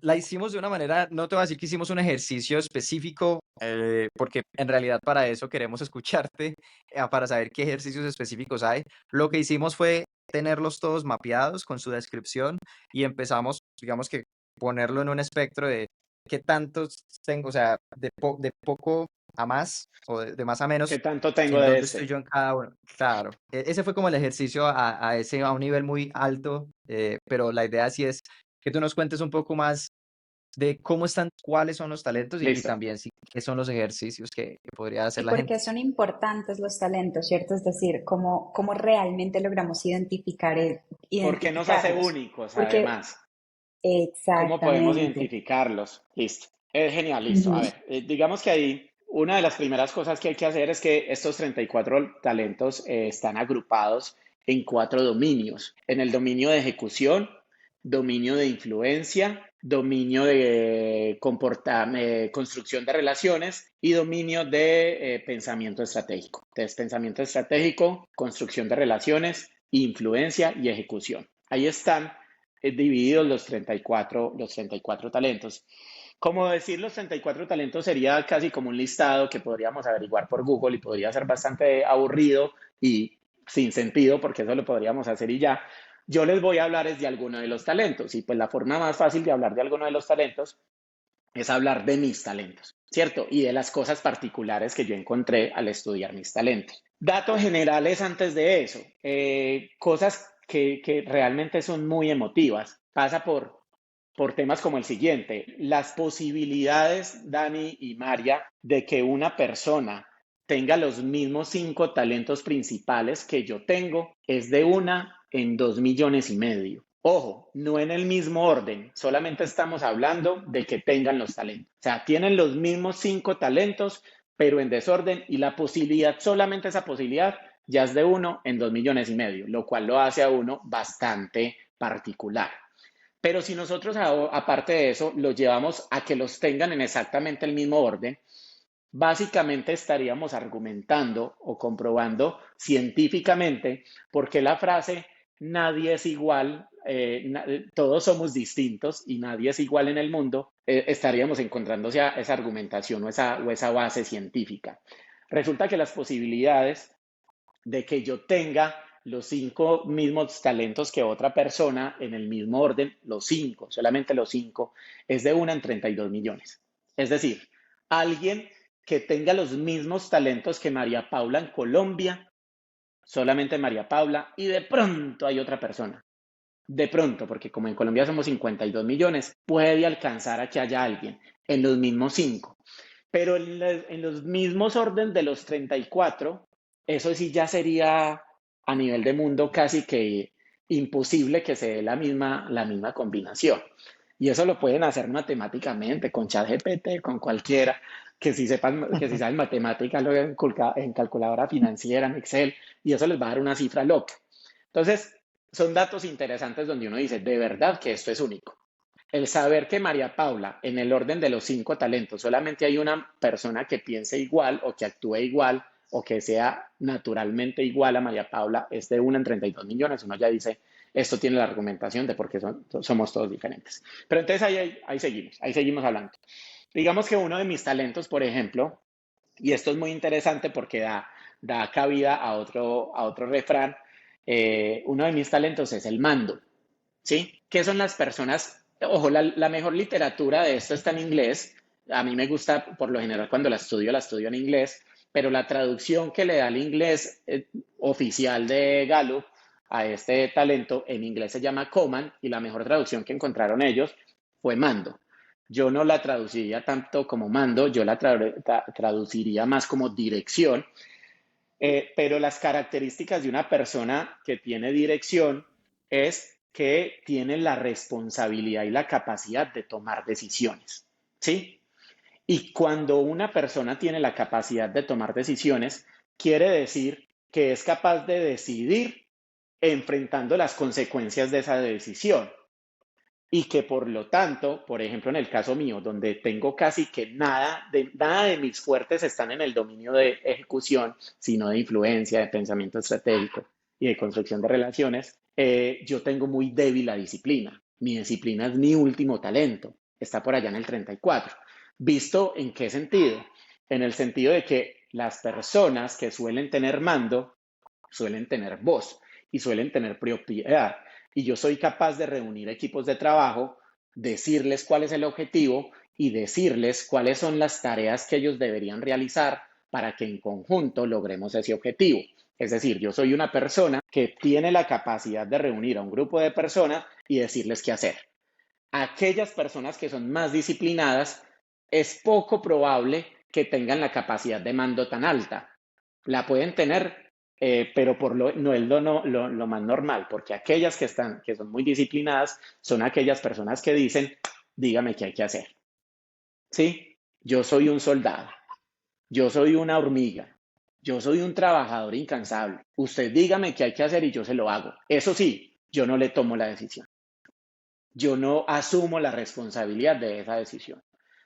La hicimos de una manera, no te voy a decir que hicimos un ejercicio específico, porque en realidad para eso queremos escucharte, para saber qué ejercicios específicos hay. Lo que hicimos fue tenerlos todos mapeados con su descripción y empezamos, digamos que ponerlo en un espectro de qué tantos tengo, o sea, de poco a más o de más a menos, ¿Qué tanto que tengo en de dónde estoy este? yo en cada uno. Claro, ese fue como el ejercicio a un nivel muy alto, pero la idea sí es que tú nos cuentes un poco más de cómo están, cuáles son los talentos y Listo. también sí, qué son los ejercicios que podría hacer ¿Y la por gente. qué son importantes los talentos, cierto? Es decir, cómo realmente logramos ¿Por qué nos hace identificarlos. únicos, Porque, además? ¿Cómo podemos exactamente. identificarlos? Listo. Es genial, listo. A Ujú. ver, digamos que ahí una de las primeras cosas que hay que hacer es que estos 34 talentos están agrupados en 4 dominios. En el dominio de ejecución, dominio de influencia, dominio de construcción de relaciones y dominio de pensamiento estratégico. Entonces, pensamiento estratégico, construcción de relaciones, influencia y ejecución. Ahí están divididos los 34 talentos. Como decir los 34 talentos sería casi como un listado que podríamos averiguar por Google y podría ser bastante aburrido y sin sentido porque eso lo podríamos hacer y ya. Yo les voy a hablar es de alguno de los talentos y pues la forma más fácil de hablar de alguno de los talentos es hablar de mis talentos, ¿cierto? Y de las cosas particulares que yo encontré al estudiar mis talentos. Datos generales antes de eso, cosas que realmente son muy emotivas. Pasa por temas como el siguiente, las posibilidades, Dani y María, de que una persona tenga los mismos 5 talentos principales que yo tengo es de 1 en 2,5 millones. Ojo, no en el mismo orden, solamente estamos hablando de que tengan los talentos. O sea, tienen los mismos 5 talentos, pero en desorden y la posibilidad, solamente esa posibilidad, ya es de 1 en 2,5 millones, lo cual lo hace a uno bastante particular. Pero si nosotros, aparte de eso, los llevamos a que los tengan en exactamente el mismo orden, básicamente estaríamos argumentando o comprobando científicamente por qué la frase nadie es igual, todos somos distintos y nadie es igual en el mundo, estaríamos encontrando esa argumentación o esa base científica. Resulta que las posibilidades de que yo tenga los 5 mismos talentos que otra persona en el mismo orden, los 5, solamente los 5, es de 1 en 32 millones. Es decir, alguien que tenga los mismos talentos que María Paula en Colombia, solamente María Paula, y de pronto hay otra persona. De pronto, porque como en Colombia somos 52 millones, puede alcanzar a que haya alguien en los mismos 5. Pero en los mismos orden de los 34, eso sí ya sería a nivel de mundo casi que imposible que se dé la misma combinación. Y eso lo pueden hacer matemáticamente, con ChatGPT, con cualquiera, que si saben matemáticas, lo en calculadora financiera, en Excel, y eso les va a dar una cifra loca. Entonces, son datos interesantes donde uno dice, de verdad que esto es único. El saber que María Paula, en el orden de los 5 talentos, solamente hay una persona que piense igual o que actúe igual o que sea naturalmente igual a María Paula, es de 1 en 32 millones. Uno ya dice, esto tiene la argumentación de por qué somos todos diferentes. Pero entonces ahí seguimos hablando. Digamos que uno de mis talentos, por ejemplo, y esto es muy interesante porque da cabida a otro refrán, uno de mis talentos es el mando. ¿Sí? ¿Qué son las personas? Ojo, la mejor literatura de esto está en inglés. A mí me gusta, por lo general, cuando la estudio en inglés, pero la traducción que le da el inglés oficial de Gallup a este talento en inglés se llama command y la mejor traducción que encontraron ellos fue mando. Yo no la traduciría tanto como mando, yo la traduciría más como dirección, pero las características de una persona que tiene dirección es que tiene la responsabilidad y la capacidad de tomar decisiones, ¿sí? Y cuando una persona tiene la capacidad de tomar decisiones, quiere decir que es capaz de decidir enfrentando las consecuencias de esa decisión y que por lo tanto, por ejemplo, en el caso mío, donde tengo casi que nada de mis fuertes están en el dominio de ejecución, sino de influencia, de pensamiento estratégico y de construcción de relaciones, yo tengo muy débil la disciplina. Mi disciplina es mi último talento, está por allá en el 34. ¿Visto en qué sentido? En el sentido de que las personas que suelen tener mando suelen tener voz y suelen tener propiedad y yo soy capaz de reunir equipos de trabajo, decirles cuál es el objetivo y decirles cuáles son las tareas que ellos deberían realizar para que en conjunto logremos ese objetivo. Es decir, yo soy una persona que tiene la capacidad de reunir a un grupo de personas y decirles qué hacer. Aquellas personas que son más disciplinadas, es poco probable que tengan la capacidad de mando tan alta. La pueden tener, pero no es lo más normal, porque aquellas que son muy disciplinadas son aquellas personas que dicen, dígame qué hay que hacer. ¿Sí? Yo soy un soldado, yo soy una hormiga, yo soy un trabajador incansable. Usted dígame qué hay que hacer y yo se lo hago. Eso sí, yo no le tomo la decisión. yo no asumo la responsabilidad de esa decisión.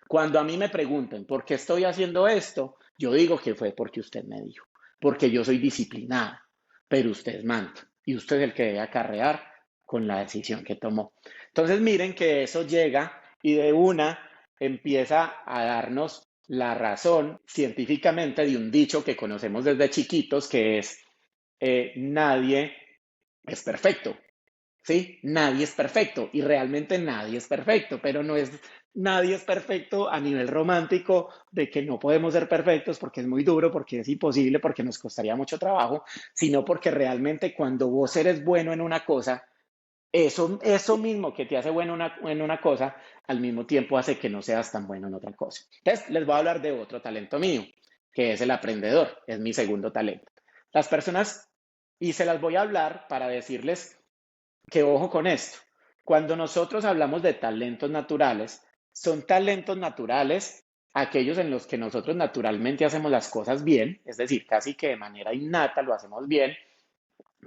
Cuando a mí me pregunten por qué estoy haciendo esto, yo digo que fue porque usted me dijo, porque yo soy disciplinada, pero usted es manto y usted es el que debe acarrear con la decisión que tomó. Entonces miren que eso llega y de una empieza a darnos la razón científicamente de un dicho que conocemos desde chiquitos, que es nadie es perfecto. ¿Sí? Nadie es perfecto y realmente nadie es perfecto, pero no es nadie es perfecto a nivel romántico de que no podemos ser perfectos porque es muy duro, porque es imposible, porque nos costaría mucho trabajo, sino porque realmente cuando vos eres bueno en una cosa, eso mismo que te hace bueno en una cosa, al mismo tiempo hace que no seas tan bueno en otra cosa. Entonces, les voy a hablar de otro talento mío, que es el aprendedor, es mi segundo talento. Las personas, y se las voy a hablar para decirles que ojo con esto. Cuando nosotros hablamos de talentos naturales, son talentos naturales aquellos en los que nosotros naturalmente hacemos las cosas bien, es decir, casi que de manera innata lo hacemos bien,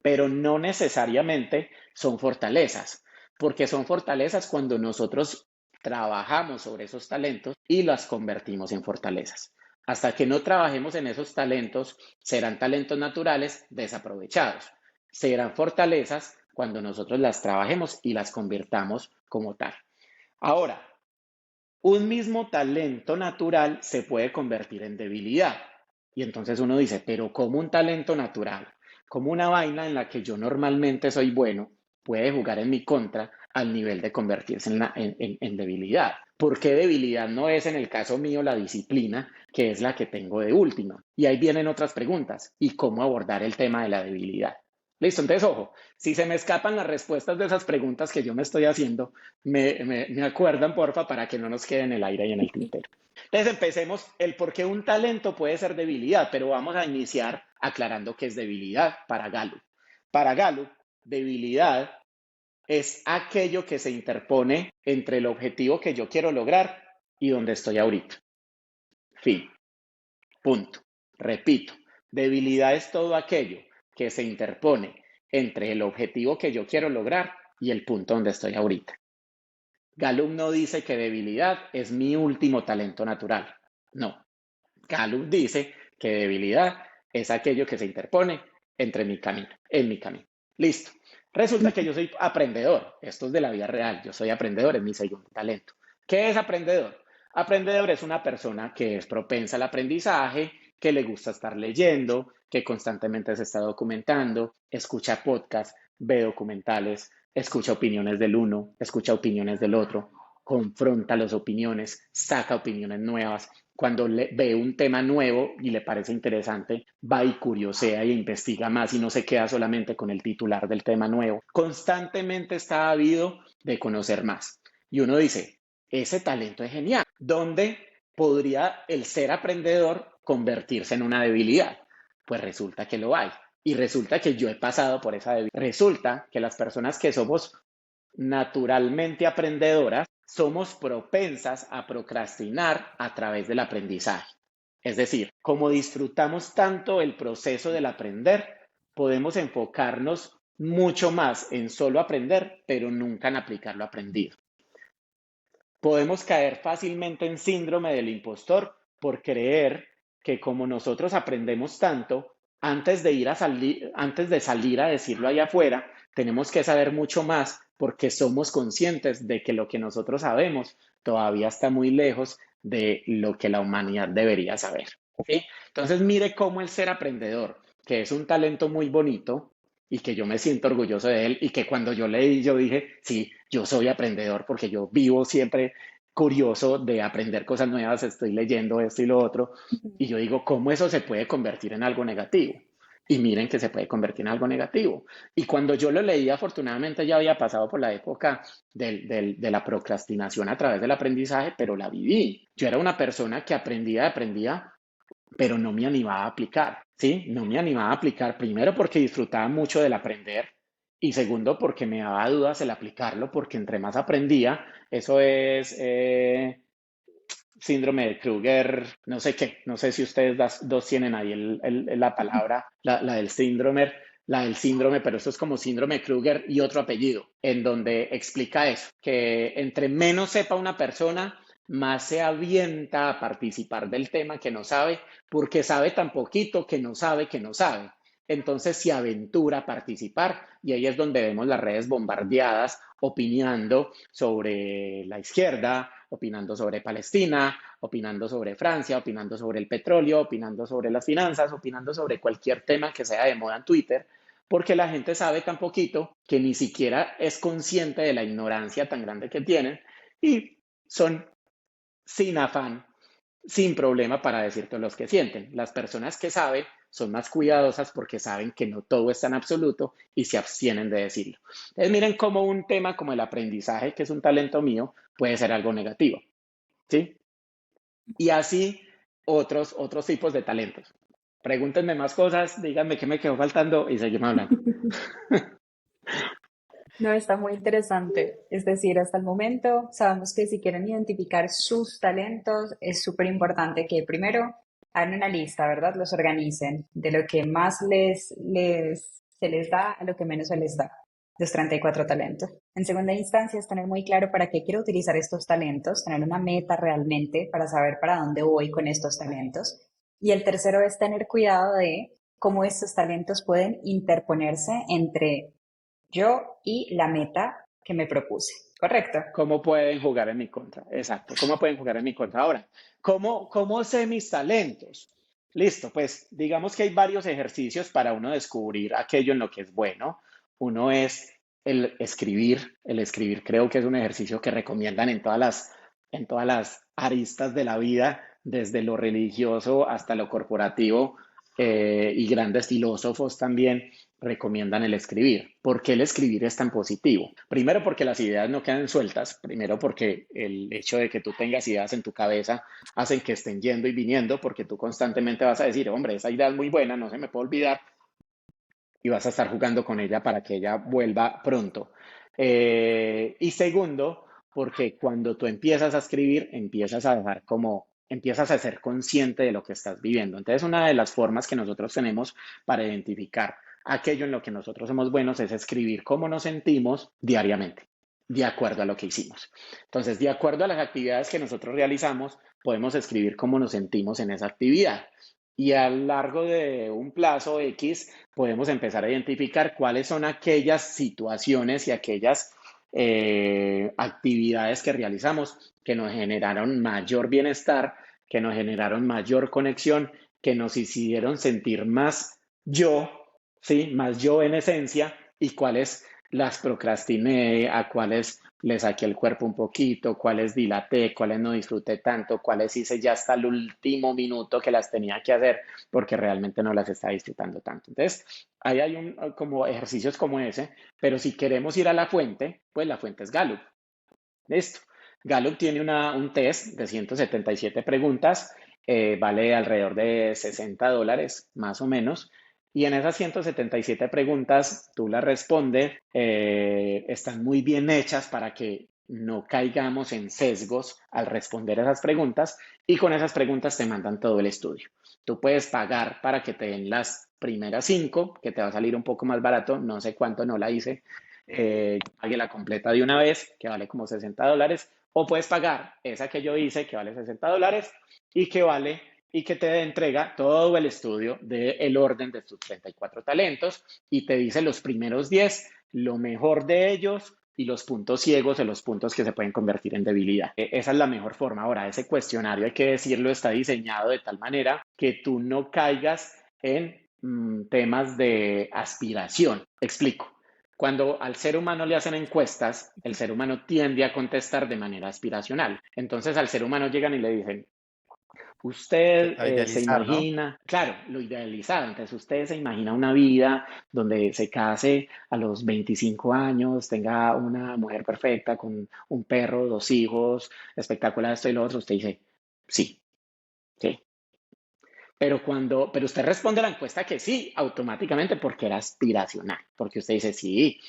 pero no necesariamente son fortalezas, porque son fortalezas cuando nosotros trabajamos sobre esos talentos y las convertimos en fortalezas. Hasta que no trabajemos en esos talentos, serán talentos naturales desaprovechados. Serán fortalezas cuando nosotros las trabajemos y las convirtamos como tal. Ahora, un mismo talento natural se puede convertir en debilidad. Y entonces uno dice, pero ¿cómo un talento natural, como una vaina en la que yo normalmente soy bueno, puede jugar en mi contra al nivel de convertirse en debilidad? ¿Por qué debilidad no es en el caso mío la disciplina, que es la que tengo de última? Y ahí vienen otras preguntas. ¿Y cómo abordar el tema de la debilidad? Listo, entonces ojo, si se me escapan las respuestas de esas preguntas que yo me estoy haciendo, me acuerdan, porfa, para que no nos quede en el aire y en el tintero. Entonces empecemos el por qué un talento puede ser debilidad, pero vamos a iniciar aclarando qué es debilidad para Gallup. Para Gallup, debilidad es aquello que se interpone entre el objetivo que yo quiero lograr y donde estoy ahorita. Fin. Punto. Repito, debilidad es todo aquello que se interpone entre el objetivo que yo quiero lograr y el punto donde estoy ahorita. Gallup no dice que debilidad es mi último talento natural. No. Gallup dice que debilidad es aquello que se interpone entre mi camino, en mi camino. Listo. Resulta que yo soy aprendedor. Esto es de la vida real. Yo soy aprendedor, es mi segundo talento. ¿Qué es aprendedor? Aprendedor es una persona que es propensa al aprendizaje, que le gusta estar leyendo, que constantemente se está documentando, escucha podcasts, ve documentales, escucha opiniones del uno, escucha opiniones del otro, confronta las opiniones, saca opiniones nuevas. Cuando ve un tema nuevo y le parece interesante, va y curiosea e investiga más y no se queda solamente con el titular del tema nuevo. Constantemente está ávido de conocer más. Y uno dice, ese talento es genial. ¿Dónde podría el ser aprendedor convertirse en una debilidad? Pues resulta que lo hay. Y resulta que yo he pasado por esa debilidad. Resulta que las personas que somos naturalmente aprendedoras somos propensas a procrastinar a través del aprendizaje. Es decir, como disfrutamos tanto el proceso del aprender, podemos enfocarnos mucho más en solo aprender, pero nunca en aplicar lo aprendido. Podemos caer fácilmente en síndrome del impostor por creer que como nosotros aprendemos tanto, antes de salir a decirlo allá afuera, tenemos que saber mucho más porque somos conscientes de que lo que nosotros sabemos todavía está muy lejos de lo que la humanidad debería saber. ¿Sí? Entonces, mire cómo el ser aprendedor, que es un talento muy bonito, y que yo me siento orgulloso de él y que cuando yo leí yo dije, sí, yo soy aprendedor porque yo vivo siempre curioso de aprender cosas nuevas, estoy leyendo esto y lo otro y yo digo, ¿cómo eso se puede convertir en algo negativo? Y miren que se puede convertir en algo negativo. Y cuando yo lo leí, afortunadamente ya había pasado por la época de la procrastinación a través del aprendizaje, pero la viví. Yo era una persona que aprendía, pero no me animaba a aplicar, ¿sí? No me animaba a aplicar, primero porque disfrutaba mucho del aprender y segundo porque me daba dudas el aplicarlo, porque entre más aprendía, eso es síndrome de Kruger, no sé qué, no sé si ustedes dos tienen ahí la palabra, la del síndrome la del síndrome, pero esto es como síndrome de Kruger y otro apellido, en donde explica eso, que entre menos sepa una persona, más se avienta a participar del tema que no sabe, porque sabe tan poquito que no sabe que no sabe. Entonces se aventura a participar y ahí es donde vemos las redes bombardeadas opinando sobre la izquierda, opinando sobre Palestina, opinando sobre Francia, opinando sobre el petróleo, opinando sobre las finanzas, opinando sobre cualquier tema que sea de moda en Twitter, porque la gente sabe tan poquito que ni siquiera es consciente de la ignorancia tan grande que tienen y son sin afán, sin problema para decirte los que sienten. Las personas que saben son más cuidadosas porque saben que no todo es tan absoluto y se abstienen de decirlo. Entonces miren cómo un tema como el aprendizaje, que es un talento mío, puede ser algo negativo, ¿sí? Y así otros tipos de talentos. Pregúntenme más cosas, díganme qué me quedó faltando y seguimos hablando. No, está muy interesante. Es decir, hasta el momento sabemos que si quieren identificar sus talentos, es súper importante que primero hagan una lista, ¿verdad? Los organicen de lo que más se les da a lo que menos se les da, los 34 talentos. En segunda instancia, es tener muy claro para qué quiero utilizar estos talentos, tener una meta realmente para saber para dónde voy con estos talentos. Y el tercero es tener cuidado de cómo estos talentos pueden interponerse entre yo y la meta que me propuse, ¿correcto? ¿Cómo pueden jugar en mi contra? Exacto, ¿cómo pueden jugar en mi contra? Ahora, ¿cómo sé mis talentos? Listo, pues digamos que hay varios ejercicios para uno descubrir aquello en lo que es bueno. Uno es el escribir. El escribir creo que es un ejercicio que recomiendan en todas las aristas de la vida, desde lo religioso hasta lo corporativo, y grandes filósofos también recomiendan el escribir. ¿Por qué el escribir es tan positivo? Primero porque las ideas no quedan sueltas, primero porque el hecho de que tú tengas ideas en tu cabeza hacen que estén yendo y viniendo, porque tú constantemente vas a decir, hombre, esa idea es muy buena, no se me puede olvidar, y vas a estar jugando con ella para que ella vuelva pronto. Y segundo, porque cuando tú empiezas a escribir, empiezas a dejar como, empiezas a ser consciente de lo que estás viviendo. Entonces, una de las formas que nosotros tenemos para identificar aquello en lo que nosotros somos buenos es escribir cómo nos sentimos diariamente, de acuerdo a lo que hicimos. Entonces, de acuerdo a las actividades que nosotros realizamos, podemos escribir cómo nos sentimos en esa actividad. Y a lo largo de un plazo X podemos empezar a identificar cuáles son aquellas situaciones y aquellas actividades que realizamos que nos generaron mayor bienestar, que nos generaron mayor conexión, que nos hicieron sentir más yo, ¿sí? Más yo en esencia, y cuáles las procrastiné, a cuáles le saqué el cuerpo un poquito, cuáles dilaté, cuáles no disfruté tanto, cuáles hice ya hasta el último minuto que las tenía que hacer porque realmente no las estaba disfrutando tanto. Entonces, ahí hay como ejercicios como ese, pero si queremos ir a la fuente, pues la fuente es Gallup. Listo. Gallup tiene un test de 177 preguntas, vale alrededor de $60, más o menos. Y en esas 177 preguntas, tú las respondes, están muy bien hechas para que no caigamos en sesgos al responder esas preguntas y con esas preguntas te mandan todo el estudio. Tú puedes pagar para que te den las primeras 5, que te va a salir un poco más barato, no sé cuánto, no la hice, pague la completa de una vez, que vale como $60, o puedes pagar esa que yo hice, que vale $60, y que vale y que te entrega todo el estudio del orden de tus 34 talentos y te dice los primeros 10, lo mejor de ellos y los puntos ciegos o los puntos que se pueden convertir en debilidad. Esa es la mejor forma. Ahora, ese cuestionario, hay que decirlo, está diseñado de tal manera que tú no caigas en temas de aspiración. Explico. Cuando al ser humano le hacen encuestas, el ser humano tiende a contestar de manera aspiracional. Entonces al ser humano llegan y le dicen, usted A se idealizar, ¿no? imagina, claro, lo idealizado, entonces usted se imagina una vida donde se case a los 25 años, tenga una mujer perfecta con un perro, 2 hijos, espectacular esto y lo otro, usted dice, sí, sí. Pero usted responde a la encuesta que sí, automáticamente porque era aspiracional, porque usted dice, sí,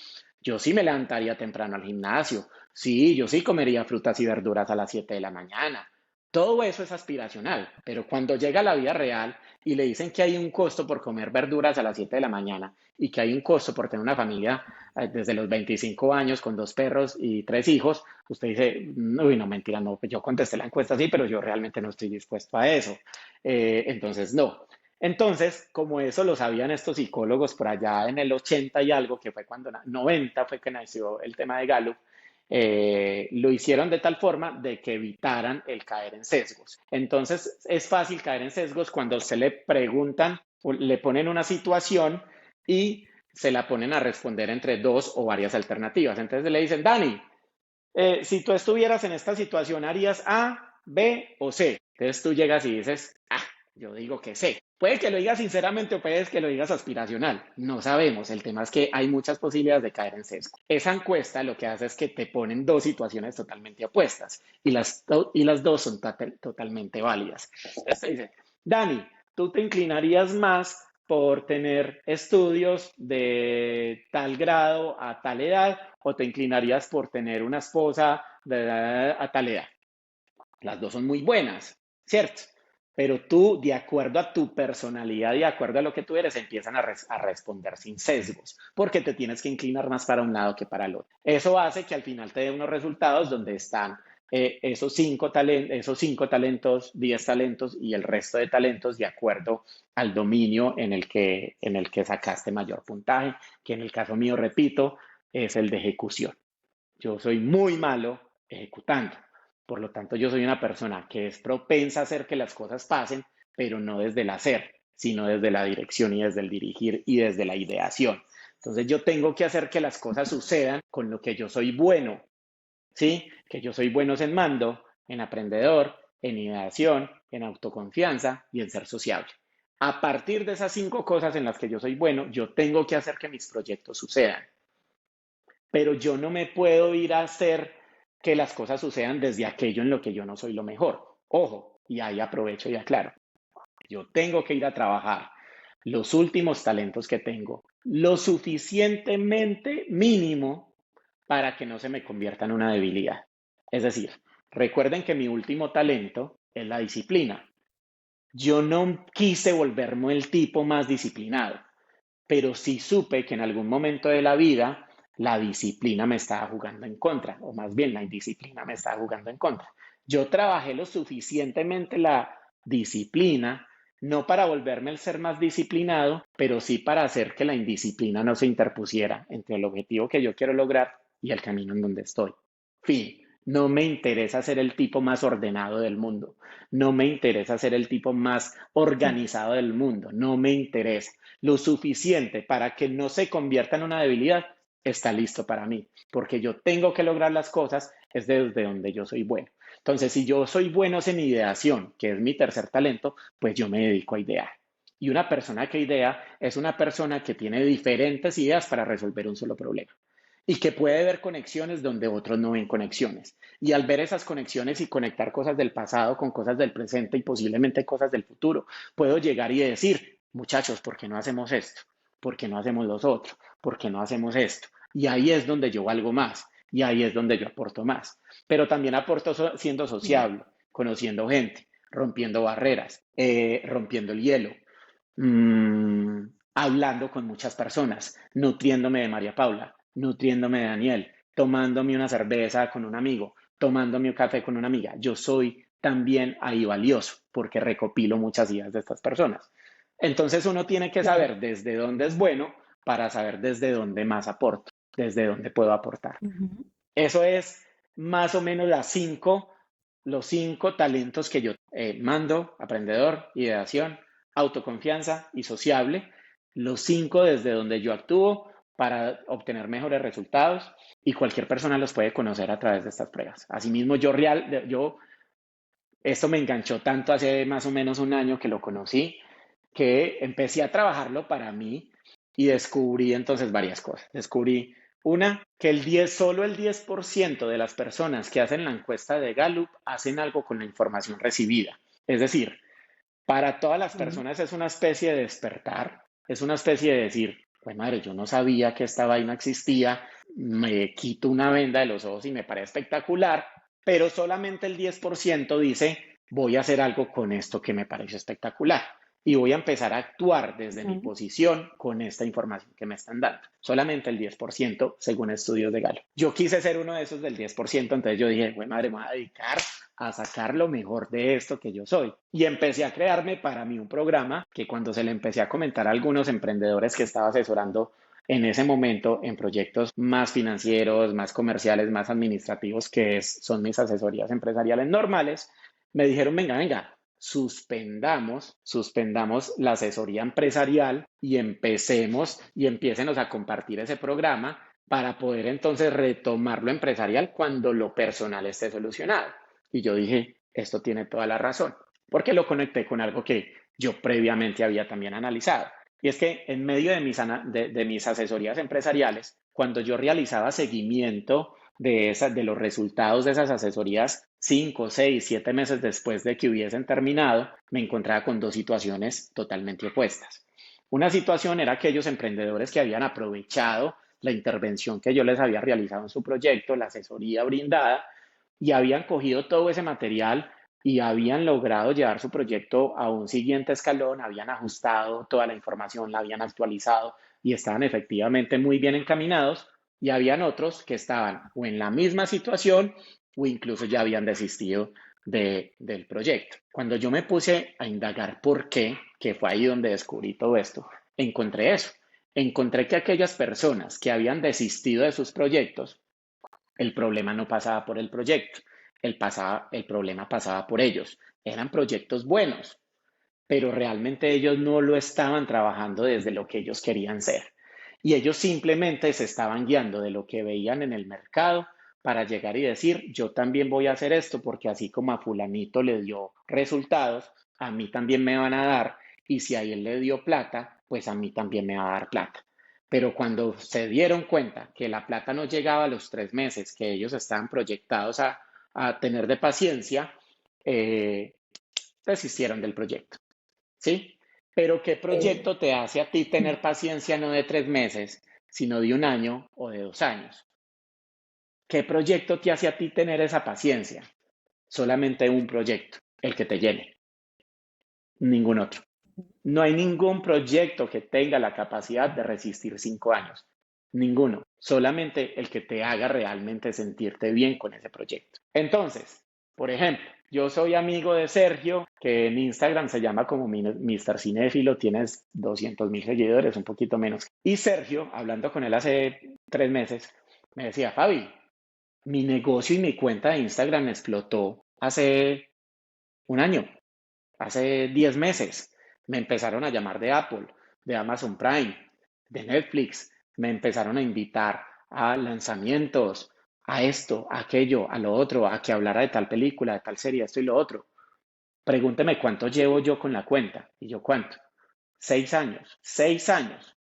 yo sí me levantaría temprano al gimnasio, sí, yo sí comería frutas y verduras a las 7 de la mañana, Todo eso es aspiracional, pero cuando llega a la vida real y le dicen que hay un costo por comer verduras a las 7 de la mañana y que hay un costo por tener una familia desde los 25 años con 2 perros y 3 hijos, usted dice, uy, no, mentira, no, pues yo contesté la encuesta así, pero yo realmente no estoy dispuesto a eso. Entonces, no. Entonces, como eso lo sabían estos psicólogos por allá en el 80 y algo, que fue cuando, 90 fue que nació el tema de Gallup, lo hicieron de tal forma de que evitaran el caer en sesgos. Entonces, es fácil caer en sesgos cuando se le preguntan o le ponen una situación y se la ponen a responder entre dos o varias alternativas. Entonces le dicen, Dani, si tú estuvieras en esta situación, ¿harías A, B o C? Entonces tú llegas y dices, ah, yo digo que C. Puede que lo digas sinceramente o puede que lo digas aspiracional. No sabemos. El tema es que hay muchas posibilidades de caer en sesgo. Esa encuesta lo que hace es que te ponen dos situaciones totalmente opuestas y las dos son totalmente válidas. Entonces te dice, Dani, ¿tú te inclinarías más por tener estudios de tal grado a tal edad o te inclinarías por tener una esposa de edad a tal edad? Las dos son muy buenas, ¿cierto? Pero tú, de acuerdo a tu personalidad, de acuerdo a lo que tú eres, empiezan a responder sin sesgos, porque te tienes que inclinar más para un lado que para el otro. Eso hace que al final te dé unos resultados donde están esos cinco talentos, 10 talentos y el resto de talentos de acuerdo al dominio en el que sacaste mayor puntaje, que en el caso mío, repito, es el de ejecución. Yo soy muy malo ejecutando. Por lo tanto, yo soy una persona que es propensa a hacer que las cosas pasen, pero no desde el hacer, sino desde la dirección y desde el dirigir y desde la ideación. Entonces, yo tengo que hacer que las cosas sucedan con lo que yo soy bueno, ¿sí? Que yo soy bueno en mando, en aprendedor, en ideación, en autoconfianza y en ser sociable. A partir de esas 5 cosas en las que yo soy bueno, yo tengo que hacer que mis proyectos sucedan. Pero yo no me puedo ir a hacer que las cosas sucedan desde aquello en lo que yo no soy lo mejor. Ojo, y ahí aprovecho y aclaro. Yo tengo que ir a trabajar los últimos talentos que tengo, lo suficientemente mínimo para que no se me convierta en una debilidad. Es decir, recuerden que mi último talento es la disciplina. Yo no quise volverme el tipo más disciplinado, pero sí supe que en algún momento de la vida la disciplina me estaba jugando en contra, o más bien la indisciplina me estaba jugando en contra. Yo trabajé lo suficientemente la disciplina, no para volverme el ser más disciplinado, pero sí para hacer que la indisciplina no se interpusiera entre el objetivo que yo quiero lograr y el camino en donde estoy. Fin. No me interesa ser el tipo más ordenado del mundo. No me interesa ser el tipo más organizado del mundo. No me interesa. Lo suficiente para que no se convierta en una debilidad está listo para mí, porque yo tengo que lograr las cosas es desde donde yo soy bueno. Entonces, si yo soy bueno en ideación, que es mi tercer talento, pues yo me dedico a idear. Y una persona que idea es una persona que tiene diferentes ideas para resolver un solo problema y que puede ver conexiones donde otros no ven conexiones. Y al ver esas conexiones y conectar cosas del pasado con cosas del presente y posiblemente cosas del futuro, puedo llegar y decir, muchachos, ¿por qué no hacemos esto? ¿Por qué no hacemos los otros? ¿Por qué no hacemos esto? Y ahí es donde yo valgo más y ahí es donde yo aporto más. Pero también aporto siendo sociable, conociendo gente, rompiendo barreras, rompiendo el hielo, mmm, hablando con muchas personas, nutriéndome de María Paula, nutriéndome de Daniel, tomándome una cerveza con un amigo, tomándome un café con una amiga. Yo soy también ahí valioso porque recopilo muchas ideas de estas personas. Entonces uno tiene que Claro. saber desde dónde es bueno para saber desde dónde más aporto, desde dónde puedo aportar. Ujú. Eso es más o menos los 5 talentos que yo mando, aprendedor, ideación, autoconfianza y sociable. Los 5 desde donde yo actúo para obtener mejores resultados y cualquier persona los puede conocer a través de estas pruebas. Asimismo, esto me enganchó tanto hace más o menos un año que lo conocí, que empecé a trabajarlo para mí y descubrí entonces varias cosas. Descubrí una, que solo el 10% de las personas que hacen la encuesta de Gallup hacen algo con la información recibida. Es decir, para todas las Sí. personas es una especie de despertar, es una especie de decir, pues madre, yo no sabía que esta vaina existía, me quito una venda de los ojos y me parece espectacular, pero solamente el 10% dice, voy a hacer algo con esto que me parece espectacular y voy a empezar a actuar desde mi Ujú. posición con esta información que me están dando. Solamente el 10% según estudios de Galo. Yo quise ser uno de esos del 10%, entonces yo dije, bueno, madre, me voy a dedicar a sacar lo mejor de esto que yo soy. Y empecé a crearme para mí un programa que cuando se le empecé a comentar a algunos emprendedores que estaba asesorando en ese momento en proyectos más financieros, más comerciales, más administrativos, son mis asesorías empresariales normales, me dijeron, venga, venga, suspendamos la asesoría empresarial y empecemos y empiécenos a compartir ese programa para poder entonces retomar lo empresarial cuando lo personal esté solucionado. Y yo dije, esto tiene toda la razón, porque lo conecté con algo que yo previamente había también analizado. Y es que en medio de mis asesorías empresariales, cuando yo realizaba seguimiento de los resultados de esas asesorías 5, 6, 7 meses después de que hubiesen terminado, me encontraba con dos situaciones totalmente opuestas. Una situación era aquellos emprendedores que habían aprovechado la intervención que yo les había realizado en su proyecto, la asesoría brindada, y habían cogido todo ese material y habían logrado llevar su proyecto a un siguiente escalón, habían ajustado toda la información, la habían actualizado y estaban efectivamente muy bien encaminados. Y habían otros que estaban o en la misma situación o incluso ya habían desistido del proyecto. Cuando yo me puse a indagar por qué, que fue ahí donde descubrí todo esto, encontré eso. Encontré que aquellas personas que habían desistido de sus proyectos, el problema no pasaba por el proyecto, el problema pasaba por ellos. Eran proyectos buenos, pero realmente ellos no lo estaban trabajando desde lo que ellos querían ser. Y ellos simplemente se estaban guiando de lo que veían en el mercado para llegar y decir, yo también voy a hacer esto porque así como a fulanito le dio resultados, a mí también me van a dar, y si a él le dio plata, pues a mí también me va a dar plata. Pero cuando se dieron cuenta que la plata no llegaba a los 3 meses que ellos estaban proyectados a tener de paciencia, eh, desistieron del proyecto. ¿Sí? Pero ¿qué Eh, proyecto te hace a ti tener paciencia no de 3 meses, sino de un año o de 2 años? ¿Qué proyecto te hace a ti tener esa paciencia? Solamente un proyecto, el que te llene, ningún otro. No hay ningún proyecto que tenga la capacidad de resistir 5 años. Ninguno. Solamente el que te haga realmente sentirte bien con ese proyecto. Entonces, por ejemplo, yo soy amigo de Sergio, que en Instagram se llama como Mr. Cinéfilo, tienes 200.000 seguidores, un poquito menos. Y Sergio, hablando con él hace 3 meses, me decía, Fabi, mi negocio y mi cuenta de Instagram explotó hace un año, hace 10 meses. Me empezaron a llamar de Apple, de Amazon Prime, de Netflix. Me empezaron a invitar a lanzamientos, a esto, a aquello, a lo otro, a que hablara de tal película, de tal serie, esto y lo otro. Pregúnteme cuánto llevo yo con la cuenta. Y yo, ¿cuánto? 6 años. 6 años.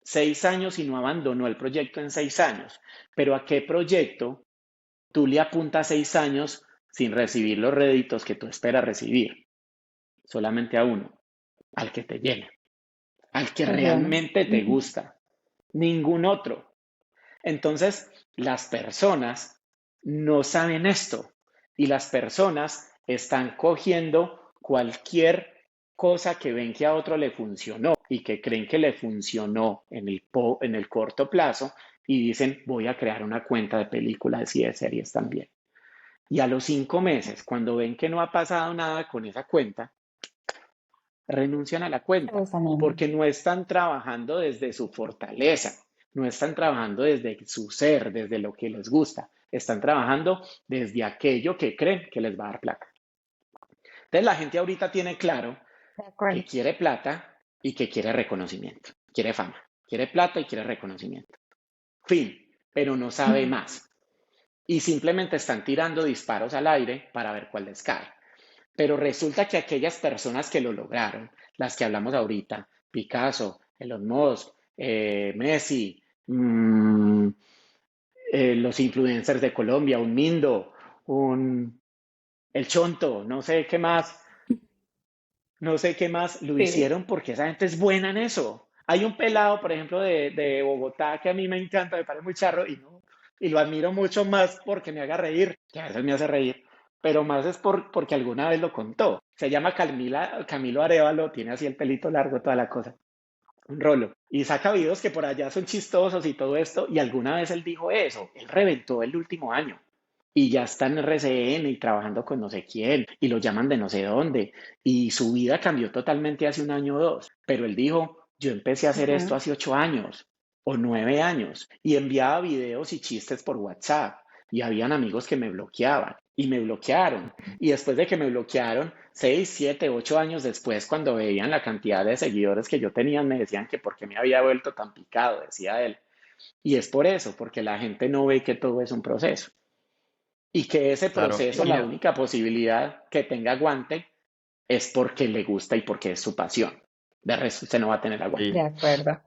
6 años y no abandonó el proyecto en 6 años. Pero ¿a qué proyecto tú le apuntas 6 años sin recibir los réditos que tú esperas recibir? Solamente a uno, al que te llena, al que es bueno. realmente te Ujú. gusta, ningún otro. Entonces, las personas no saben esto y las personas están cogiendo cualquier cosa que ven que a otro le funcionó y que creen que le funcionó en el corto plazo y dicen, voy a crear una cuenta de películas y de series también. Y a los 5 meses, cuando ven que no ha pasado nada con esa cuenta, renuncian a la Se cuenta desaniman. porque no están trabajando desde su fortaleza, no están trabajando desde su ser, desde lo que les gusta, están trabajando desde aquello que creen que les va a dar plata. Entonces la gente ahorita tiene claro De que acuerdo. quiere plata y que quiere reconocimiento, quiere fama, quiere plata y quiere reconocimiento. Fin, pero no sabe más. Y simplemente están tirando disparos al aire para ver cuál les cae. Pero resulta que aquellas personas que lo lograron, las que hablamos ahorita, Picasso, Elon Musk, Messi, los influencers de Colombia, un Mindo, un El Chonto, no sé qué más, lo Sí. hicieron porque esa gente es buena en eso. Hay un pelado, por ejemplo, de Bogotá que a mí me encanta, me parece muy charro y, no, y lo admiro mucho más porque me haga reír, que a veces me hace reír, pero más es porque alguna vez lo contó. Se llama Camilo Arevalo, tiene así el pelito largo, toda la cosa, un rolo. Y saca videos que por allá son chistosos y todo esto, y alguna vez él dijo eso, él reventó el último año. Y ya está en RCN y trabajando con no sé quién, y lo llaman de no sé dónde, y su vida cambió totalmente hace un año o dos. Pero él dijo, yo empecé a hacer esto Ujú. hace 8 años o 9 años, y enviaba videos y chistes por WhatsApp, y habían amigos que me bloqueaban, y me bloquearon. Y después de que me bloquearon, 6, 7, 8 años después, cuando veían la cantidad de seguidores que yo tenía, me decían que por qué me había vuelto tan picado, decía él. Y es por eso, porque la gente no ve que todo es un proceso. Y que ese Claro. proceso, la única posibilidad que tenga aguante es porque le gusta y porque es su pasión. De resto, usted no va a tener Y De aguante. acuerdo.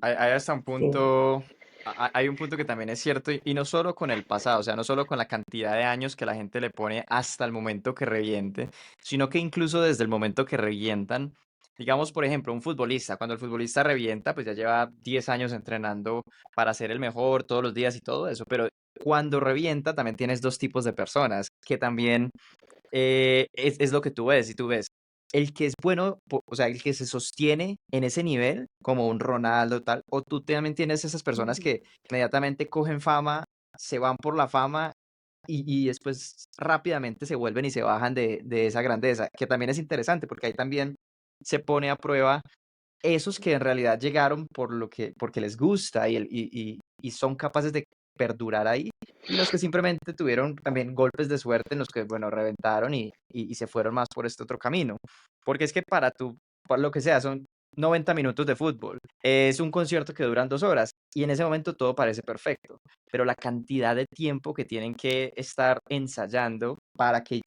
hay hasta un Sí. punto, hay un punto que también es cierto, y no solo con el pasado, o sea, no solo con la cantidad de años que la gente le pone hasta el momento que reviente, sino que incluso desde el momento que revientan, digamos, por ejemplo, un futbolista, cuando el futbolista revienta, pues ya lleva 10 años entrenando para ser el mejor todos los días y todo eso, pero cuando revienta también tienes dos tipos de personas que también es lo que tú ves, y tú ves, el que es bueno, o sea, el que se sostiene en ese nivel, como un Ronaldo, tal, o tú también tienes esas personas Ujú. que inmediatamente cogen fama, se van por la fama y después rápidamente se vuelven y se bajan de esa grandeza, que también es interesante porque ahí también se pone a prueba esos que en realidad llegaron porque les gusta y son capaces de perdurar ahí, y los que simplemente tuvieron también golpes de suerte en los que, bueno, reventaron y se fueron más por este otro camino. Porque es que para lo que sea, son 90 minutos de fútbol, es un concierto que duran 2 horas, y en ese momento todo parece perfecto, pero la cantidad de tiempo que tienen que estar ensayando para que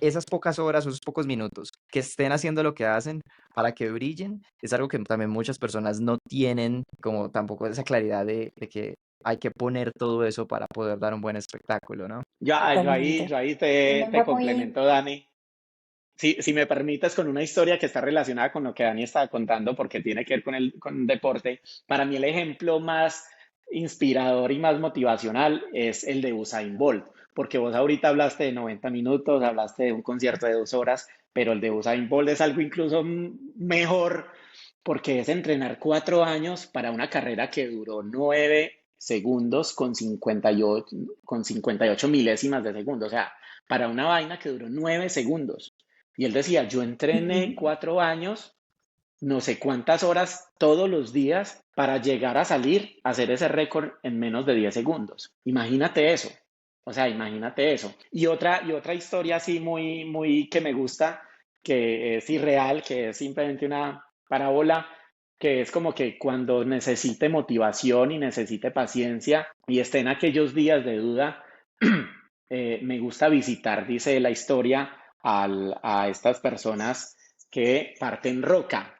esas pocas horas o esos pocos minutos que estén haciendo lo que hacen para que brillen, es algo que también muchas personas no tienen como tampoco esa claridad de que hay que poner todo eso para poder dar un buen espectáculo, ¿no? Totalmente. Yo ahí Y te venga muy, complemento, Dani. Si me permites, con una historia que está relacionada con lo que Dani estaba contando, porque tiene que ver con deporte, para mí el ejemplo más inspirador y más motivacional es el de Usain Bolt, porque vos ahorita hablaste de 90 minutos, hablaste de un concierto de 2 horas, pero el de Usain Bolt es algo incluso mejor, porque es entrenar 4 años para una carrera que duró 9 segundos con 58 milésimas de segundo, o sea, para una vaina que duró 9 segundos. Y él decía, yo entrené ujú, 4 años, no sé cuántas horas todos los días para llegar a salir a hacer ese récord en menos de 10 segundos. Imagínate eso. O sea, imagínate eso. Y otra historia así muy, muy que me gusta, que es irreal, que es simplemente una parábola, que es como que cuando necesite motivación y necesite paciencia y esté en aquellos días de duda, me gusta visitar, dice la historia, a estas personas que parten roca,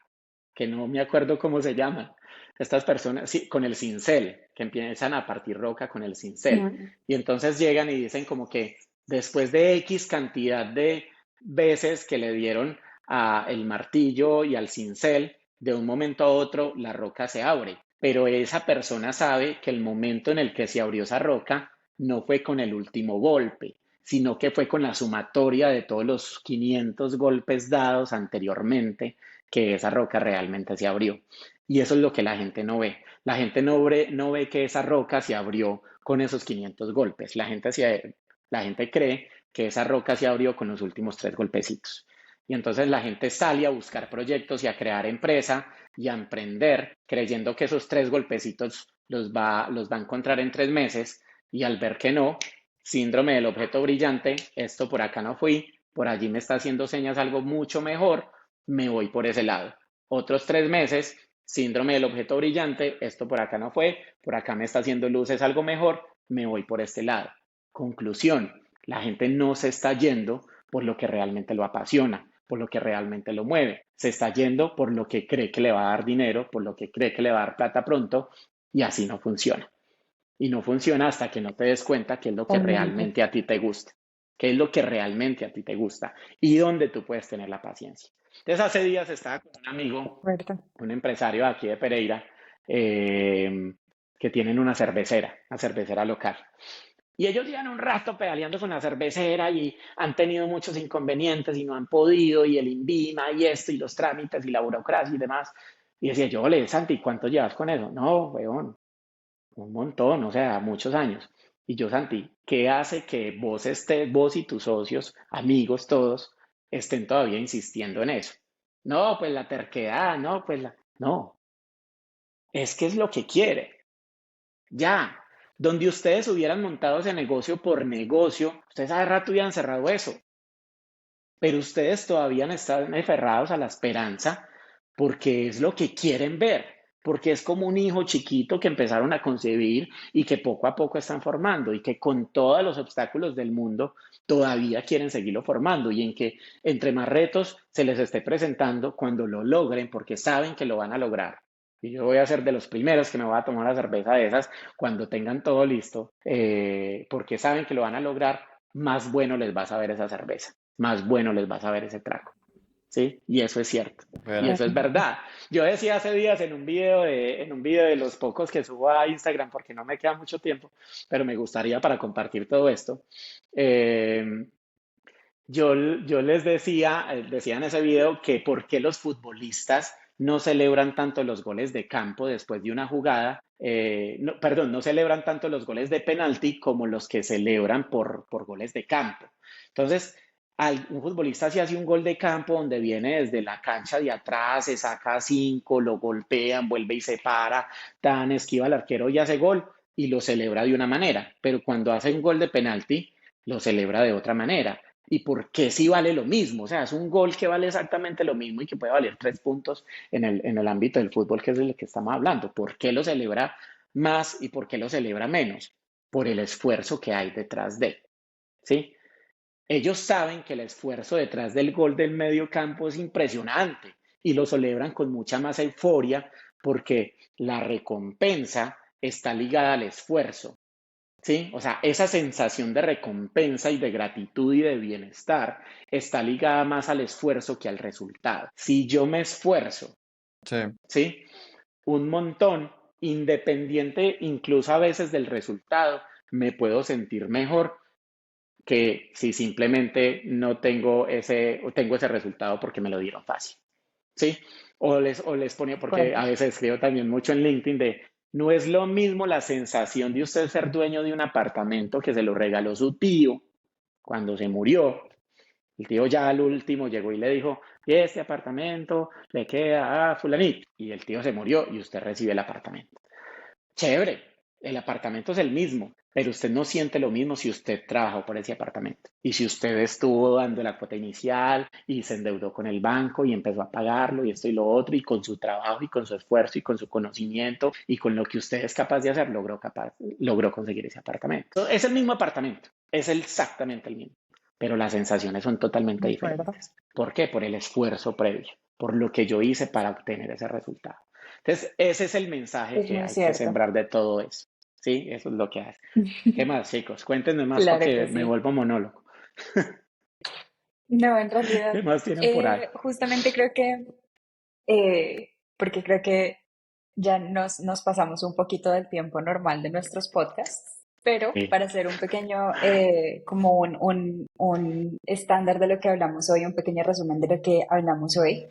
que no me acuerdo cómo se llaman. Estas personas, sí, con el cincel, que empiezan a partir roca con el cincel. ujú, Y entonces llegan y dicen como que después de X cantidad de veces que le dieron a el martillo y al cincel, de un momento a otro la roca se abre. Pero esa persona sabe que el momento en el que se abrió esa roca no fue con el último golpe, sino que fue con la sumatoria de todos los 500 golpes dados anteriormente que esa roca realmente se abrió. Y eso es lo que la gente no ve. La gente no ve que esa roca se abrió con esos 500 golpes. La gente cree que esa roca se abrió con los últimos 3 golpecitos. Y entonces la gente sale a buscar proyectos y a crear empresa y a emprender, creyendo que esos 3 golpecitos los va a encontrar en 3 meses, y al ver que no, síndrome del objeto brillante, esto por acá no fui, por allí me está haciendo señas algo mucho mejor, me voy por ese lado. Otros 3 meses, síndrome del objeto brillante, esto por acá no fue, por acá me está haciendo luces algo mejor, me voy por este lado. Conclusión, la gente no se está yendo por lo que realmente lo apasiona, por lo que realmente lo mueve. Se está yendo por lo que cree que le va a dar dinero, por lo que cree que le va a dar plata pronto, y así no funciona. Y no funciona hasta que no te des cuenta qué es lo que totalmente. realmente a ti te gusta, qué es lo que realmente a ti te gusta y dónde tú puedes tener la paciencia. Entonces, hace días estaba con un De amigo, acuerdo. un empresario de aquí de Pereira, eh, que tienen una cervecera local. Y ellos llevan un rato pedaleando con la cervecera y han tenido muchos inconvenientes y no han podido, y el INVIMA y esto, y los trámites y la burocracia y demás. Y decía yo, ole, Santi, ¿cuánto llevas con eso? No, weón, un montón, o sea, muchos años. Y yo, Santi, ¿qué hace que vos estés, vos y tus socios, amigos todos, estén todavía insistiendo en eso? No, pues la terquedad, no, pues la... No, es que es lo que quiere. Ya, donde ustedes hubieran montado ese negocio por negocio, ustedes hace rato hubieran cerrado eso, pero ustedes todavía están aferrados a la esperanza porque es lo que quieren ver, porque es como un hijo chiquito que empezaron a concebir y que poco a poco están formando y que con todos los obstáculos del mundo todavía quieren seguirlo formando y en que entre más retos se les esté presentando, cuando lo logren, porque saben que lo van a lograr. Y yo voy a ser de los primeros que me voy a tomar una cerveza de esas cuando tengan todo listo, porque saben que lo van a lograr, más bueno les va a saber esa cerveza, más bueno les va a saber ese trago. ¿Sí? Y eso es cierto. Y Bueno, eso es verdad. Yo decía hace días en un video de los pocos que subo a Instagram, porque no me queda mucho tiempo, pero me gustaría para compartir todo esto. eh, yo les decía en ese video que por qué los futbolistas no celebran tanto los goles de campo después de una jugada, no, perdón, no celebran tanto los goles de penalti como los que celebran por goles de campo. Entonces, un futbolista si hace un gol de campo donde viene desde la cancha de atrás, se saca a cinco, lo golpean, vuelve y se para, tan esquiva al arquero y hace gol y lo celebra de una manera, pero cuando hace un gol de penalti, lo celebra de otra manera. ¿Y por qué sí vale lo mismo? O sea, es un gol que vale exactamente lo mismo y que puede valer 3 puntos en el ámbito del fútbol, que es del que estamos hablando. ¿Por qué lo celebra más y por qué lo celebra menos? Por el esfuerzo que hay detrás de, ¿sí? Ellos saben que el esfuerzo detrás del gol del medio campo es impresionante y lo celebran con mucha más euforia porque la recompensa está ligada al esfuerzo. ¿Sí? O sea, esa sensación de recompensa y de gratitud y de bienestar está ligada más al esfuerzo que al resultado. Si yo me esfuerzo, sí, ¿sí? Un montón, independiente incluso a veces del resultado, me puedo sentir mejor que si simplemente no tengo o tengo ese resultado porque me lo dieron fácil. ¿Sí? O les ponía, porque a Correcto. veces escribo también mucho en LinkedIn de, no es lo mismo la sensación de usted ser dueño de un apartamento que se lo regaló su tío cuando se murió. El tío ya al último llegó y le dijo, y este apartamento le queda a fulanito. Y el tío se murió y usted recibe el apartamento. Chévere, el apartamento es el mismo, pero usted no siente lo mismo si usted trabajó por ese apartamento. Y si usted estuvo dando la cuota inicial y se endeudó con el banco y empezó a pagarlo y esto y lo otro, y con su trabajo y con su esfuerzo y con su conocimiento y con lo que usted es capaz de hacer, logró conseguir ese apartamento. Es el mismo apartamento, es exactamente el mismo, pero las sensaciones son totalmente De acuerdo. diferentes. ¿Por qué? Por el esfuerzo previo, por lo que yo hice para obtener ese resultado. Entonces, ese es el mensaje Es que muy hay que cierto. sembrar de todo eso. Sí, eso es lo que hace. ¿Qué más, chicos? Cuéntenme más Claro porque que me sí. vuelvo monólogo. No, en ¿Qué realidad, más tienen por ahí? justamente creo que, porque creo que ya nos pasamos un poquito del tiempo normal de nuestros podcasts, pero Sí. para hacer un pequeño, como un estándar de lo que hablamos hoy, un pequeño resumen de lo que hablamos hoy,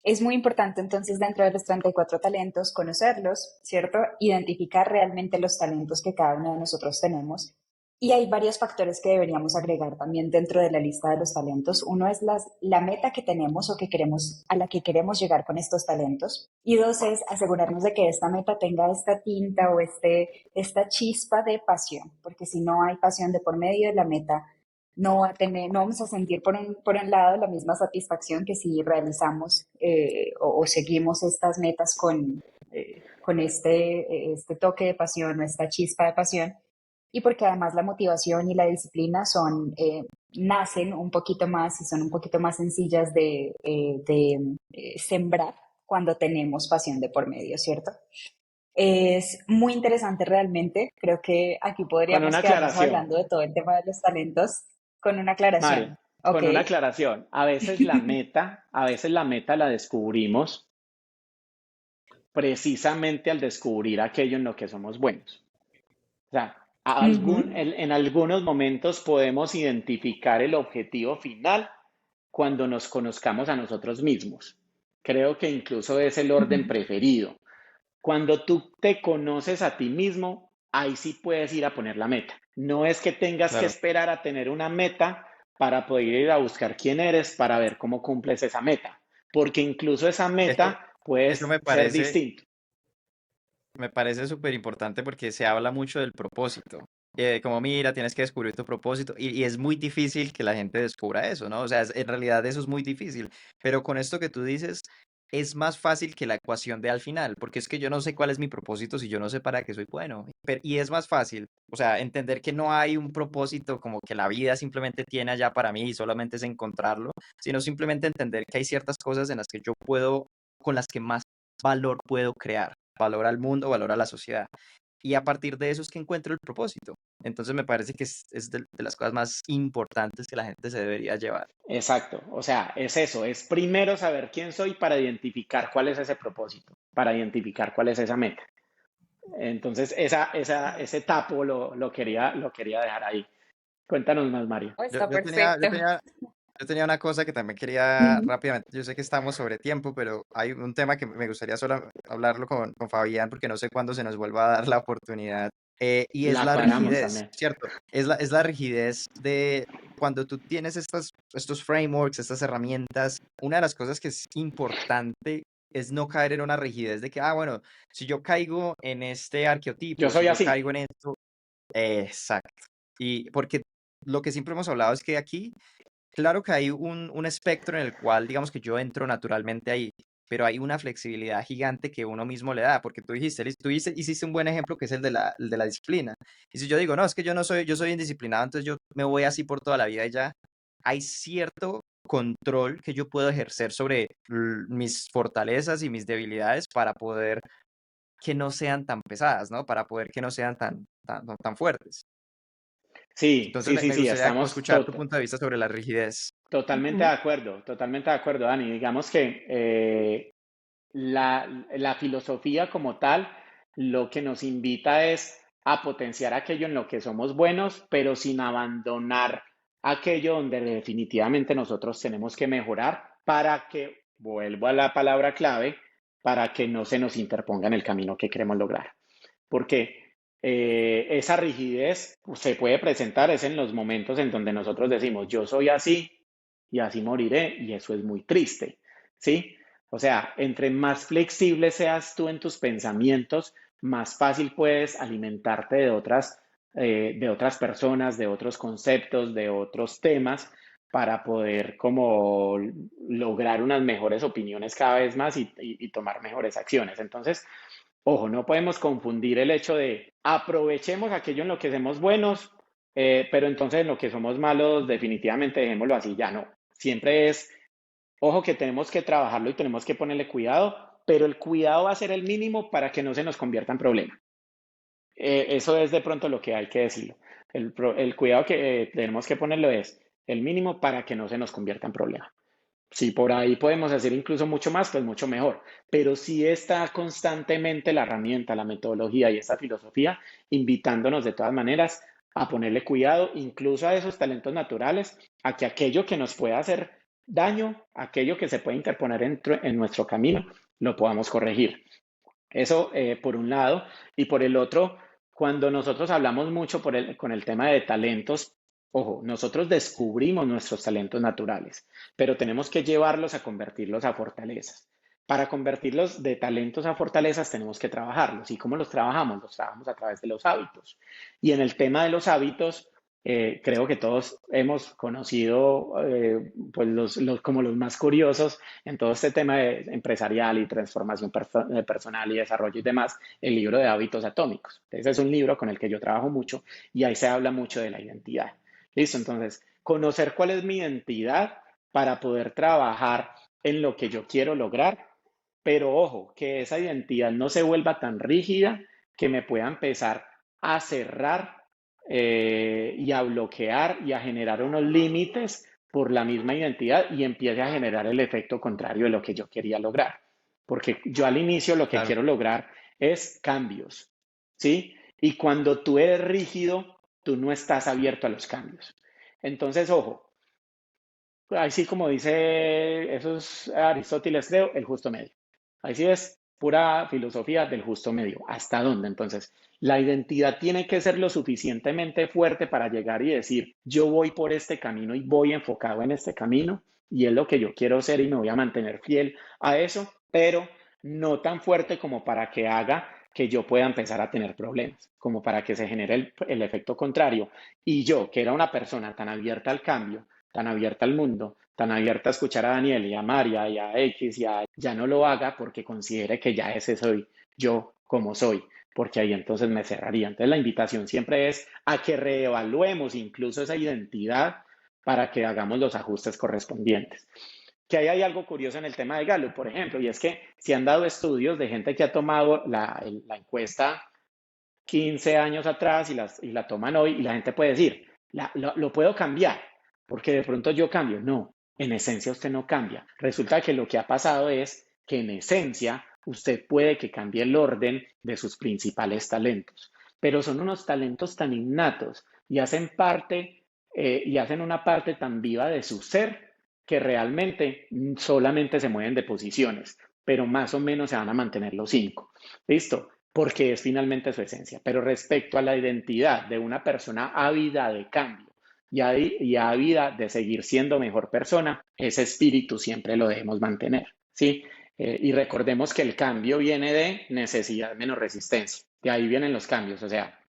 es muy importante entonces dentro de los 34 talentos conocerlos, ¿cierto? Identificar realmente los talentos que cada uno de nosotros tenemos. Y hay varios factores que deberíamos agregar también dentro de la lista de los talentos. Uno es la meta que tenemos o que queremos, a la que queremos llegar con estos talentos. Y dos es asegurarnos de que esta meta tenga esta tinta o esta chispa de pasión, porque si no hay pasión de por medio de la meta, no vamos a sentir por un lado la misma satisfacción que si realizamos o seguimos estas metas con este toque de pasión o esta chispa de pasión. Y porque además la motivación y la disciplina nacen un poquito más y son un poquito más sencillas de sembrar cuando tenemos pasión de por medio, ¿cierto? Es muy interesante realmente. Creo que aquí Con una podríamos quedarnos aclaración, hablando de todo el tema de los talentos con una Mari, aclaración. Ok. con una aclaración. A veces la meta la descubrimos precisamente al descubrir aquello en lo que somos buenos. O sea, Ujú, en algunos momentos podemos identificar el objetivo final cuando nos conozcamos a nosotros mismos. Creo que incluso es el orden ujú, preferido. Cuando tú te conoces a ti mismo, ahí sí puedes ir a poner la meta. No es que tengas que Claro. esperar a tener una meta para poder ir a buscar quién eres para ver cómo cumples esa meta, porque incluso esa Eso, meta puede eso ser distinta. me parece súper importante porque se habla mucho del propósito. Como mira, tienes que descubrir tu propósito y es muy difícil que la gente descubra eso, ¿no? O sea, en realidad eso es muy difícil, pero con esto que tú dices es más fácil que la ecuación de al final, porque es que yo no sé cuál es mi propósito si yo no sé para qué soy bueno. Y es más fácil, o sea, entender que no hay un propósito como que la vida simplemente tiene allá para mí y solamente es encontrarlo, sino simplemente entender que hay ciertas cosas en las que yo puedo, con las que más valor puedo crear, valor al mundo, valor a la sociedad. Y a partir de eso es que encuentro el propósito. Entonces me parece que es de las cosas más importantes que la gente se debería llevar. Exacto, o sea, es eso, es primero saber quién soy para identificar cuál es ese propósito, para identificar cuál es esa meta. Entonces, ese tapo lo quería dejar ahí. Cuéntanos más, Mario. oh, Yo, está yo tenía, perfecto. yo tenía, yo tenía una cosa que también quería Ujú. rápidamente. Yo sé que estamos sobre tiempo, pero hay un tema que me gustaría solo hablarlo con Fabián porque no sé cuándo se nos vuelva a dar la oportunidad. Y es La la cuadramos rigidez, también. ¿cierto? Es la rigidez de cuando tú tienes estos frameworks, estas herramientas. Una de las cosas que es importante es no caer en una rigidez de que, bueno, si yo caigo en este Yo arqueotipo, si soy yo así. caigo en esto, exacto. Y porque lo que siempre hemos hablado es que aquí, claro que hay un espectro en el cual, digamos que yo entro naturalmente ahí, pero hay una flexibilidad gigante que uno mismo le da, porque tú dijiste, hiciste un buen ejemplo que es el de la disciplina. Y si yo digo, no, es que yo soy indisciplinado, entonces yo me voy así por toda la vida y ya, hay cierto control que yo puedo ejercer sobre mis fortalezas y mis debilidades para poder que no sean tan pesadas, ¿no? Para poder que no sean tan fuertes. Sí, Entonces sí, sí, me sí, gustaría como estamos escuchar tu punto de vista sobre la rigidez. Ujú. totalmente de acuerdo, Dani. Digamos que la filosofía como tal lo que nos invita es a potenciar aquello en lo que somos buenos, pero sin abandonar aquello donde definitivamente nosotros tenemos que mejorar para que, vuelvo a la palabra clave, para que no se nos interponga en el camino que queremos lograr. Porque esa rigidez se puede presentar es en los momentos en donde nosotros decimos, yo soy así y así moriré, y eso es muy triste, ¿sí? O sea, entre más flexible seas tú en tus pensamientos, más fácil puedes alimentarte de otras personas, de otros conceptos, de otros temas, para poder como lograr unas mejores opiniones cada vez más y tomar mejores acciones. Entonces, ojo, no podemos confundir el hecho de aprovechemos aquello en lo que somos buenos, pero entonces en lo que somos malos, definitivamente dejémoslo así, ya no. Siempre es, ojo que tenemos que trabajarlo y tenemos que ponerle cuidado, pero el cuidado va a ser el mínimo para que no se nos convierta en problema. Eso es de pronto lo que hay que decirlo. El cuidado que tenemos que ponerlo es el mínimo para que no se nos convierta en problema. Si por ahí podemos hacer incluso mucho más, pues mucho mejor. Pero sí está constantemente la herramienta, la metodología y esta filosofía invitándonos de todas maneras a ponerle cuidado incluso a esos talentos naturales, a que aquello que nos pueda hacer daño, aquello que se puede interponer en nuestro camino, lo podamos corregir. Eso por un lado. Y por el otro, cuando nosotros hablamos mucho con el tema de talentos, ojo, nosotros descubrimos nuestros talentos naturales, pero tenemos que llevarlos a convertirlos a fortalezas. Para convertirlos de talentos a fortalezas tenemos que trabajarlos. ¿Y cómo los trabajamos? Los trabajamos a través de los hábitos. Y en el tema de los hábitos, creo que todos hemos conocido pues como los más curiosos en todo este tema de empresarial y transformación personal y desarrollo y demás, el libro de hábitos atómicos. Ese es un libro con el que yo trabajo mucho y ahí se habla mucho de la identidad. Listo, entonces, conocer cuál es mi identidad para poder trabajar en lo que yo quiero lograr, pero ojo, que esa identidad no se vuelva tan rígida que me pueda empezar a cerrar y a bloquear y a generar unos límites por la misma identidad y empiece a generar el efecto contrario de lo que yo quería lograr. Porque yo al inicio lo que Claro, quiero lograr es cambios, ¿sí? Y cuando tú eres rígido, tú no estás abierto a los cambios. Entonces, ojo, así como dice, eso es Aristóteles, creo, el justo medio. Ahí sí es pura filosofía del justo medio. ¿Hasta dónde? Entonces, la identidad tiene que ser lo suficientemente fuerte para llegar y decir, yo voy por este camino y voy enfocado en este camino y es lo que yo quiero ser y me voy a mantener fiel a eso, pero no tan fuerte como para que haga que yo pueda empezar a tener problemas, como para que se genere el efecto contrario. Y yo, que era una persona tan abierta al cambio, tan abierta al mundo, tan abierta a escuchar a Daniel y a María y a X y a ya no lo haga porque considere que ya ese soy yo como soy, porque ahí entonces me cerraría. Entonces la invitación siempre es a que reevaluemos incluso esa identidad para que hagamos los ajustes correspondientes. Que ahí hay algo curioso en el tema de Gallup, por ejemplo, y es que se han dado estudios de gente que ha tomado la encuesta 15 años atrás y la toman hoy y la gente puede decir, lo puedo cambiar, porque de pronto yo cambio. No, en esencia usted no cambia. Resulta que lo que ha pasado es que en esencia usted puede que cambie el orden de sus principales talentos, pero son unos talentos tan innatos y hacen parte y hacen una parte tan viva de su ser que realmente solamente se mueven de posiciones, pero más o menos se van a mantener los cinco. ¿Listo? Porque es finalmente su esencia. Pero respecto a la identidad de una persona ávida de cambio y ávida de seguir siendo mejor persona, ese espíritu siempre lo debemos mantener, ¿sí? Y recordemos que el cambio viene de necesidad menos resistencia. De ahí vienen los cambios. O sea,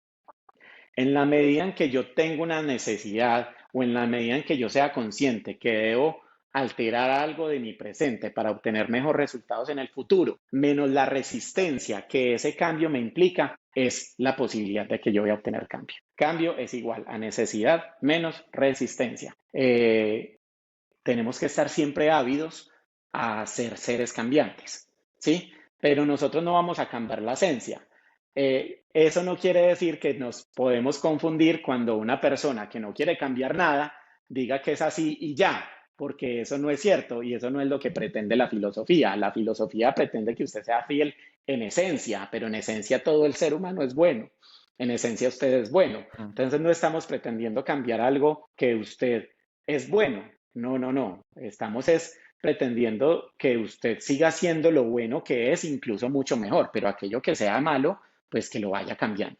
en la medida en que yo tengo una necesidad o en la medida en que yo sea consciente que debo alterar algo de mi presente para obtener mejores resultados en el futuro, menos la resistencia que ese cambio me implica, es la posibilidad de que yo voy a obtener cambio. Cambio es igual a necesidad menos resistencia. Tenemos que estar siempre ávidos a ser seres cambiantes, ¿sí? Pero nosotros no vamos a cambiar la esencia. Eso no quiere decir que nos podemos confundir cuando una persona que no quiere cambiar nada diga que es así y ya, porque eso no es cierto y eso no es lo que pretende la filosofía. La filosofía pretende que usted sea fiel en esencia, pero en esencia todo el ser humano es bueno. En esencia usted es bueno. Mm. Entonces no estamos pretendiendo cambiar algo que usted es bueno. No, no, no. Estamos es pretendiendo que usted siga siendo lo bueno que es, incluso mucho mejor, pero aquello que sea malo, pues que lo vaya cambiando.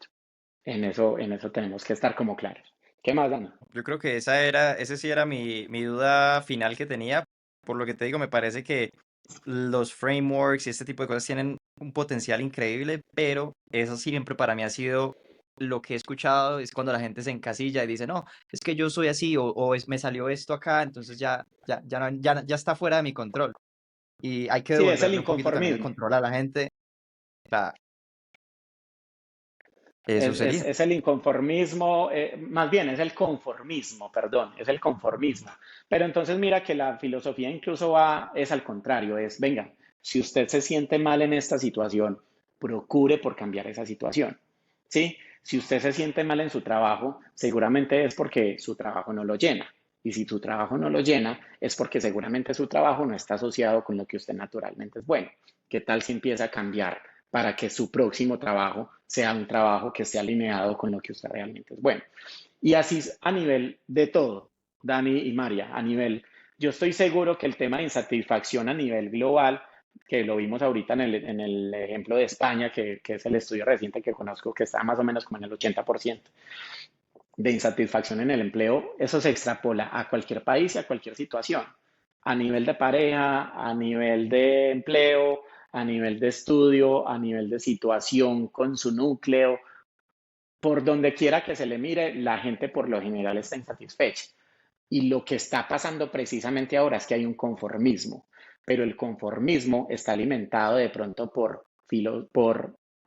En eso tenemos que estar como claros. ¿Qué más, Dana? Yo creo que ese sí era mi duda final que tenía. Por lo que te digo, me parece que los frameworks y este tipo de cosas tienen un potencial increíble, pero eso siempre para mí ha sido lo que he escuchado, es cuando la gente se encasilla y dice, no, es que yo soy así me salió esto acá, entonces ya está fuera de mi control. Y hay que Sí, es el devolverle un poquito también el inconformismo. control a la gente. Claro, eso sería. Es el inconformismo, más bien es el conformismo, perdón, es el conformismo. Pero entonces mira que la filosofía incluso va, es al contrario, es, venga, si usted se siente mal en esta situación, procure por cambiar esa situación, ¿sí? Si usted se siente mal en su trabajo, seguramente es porque su trabajo no lo llena. Y si su trabajo no lo llena, es porque seguramente su trabajo no está asociado con lo que usted naturalmente es bueno. ¿Qué tal si empieza a cambiar para que su próximo trabajo sea un trabajo que esté alineado con lo que usted realmente es bueno? Y así a nivel de todo, Dani y María, a nivel, yo estoy seguro que el tema de insatisfacción a nivel global, que lo vimos ahorita en el ejemplo de España, que es el estudio reciente que conozco, que está más o menos como en el 80% de insatisfacción en el empleo, eso se extrapola a cualquier país y a cualquier situación, a nivel de pareja, a nivel de empleo, a nivel de estudio, a nivel de situación con su núcleo, por donde quiera que se le mire, la gente por lo general está insatisfecha. Y lo que está pasando precisamente ahora es que hay un conformismo, pero el conformismo está alimentado de pronto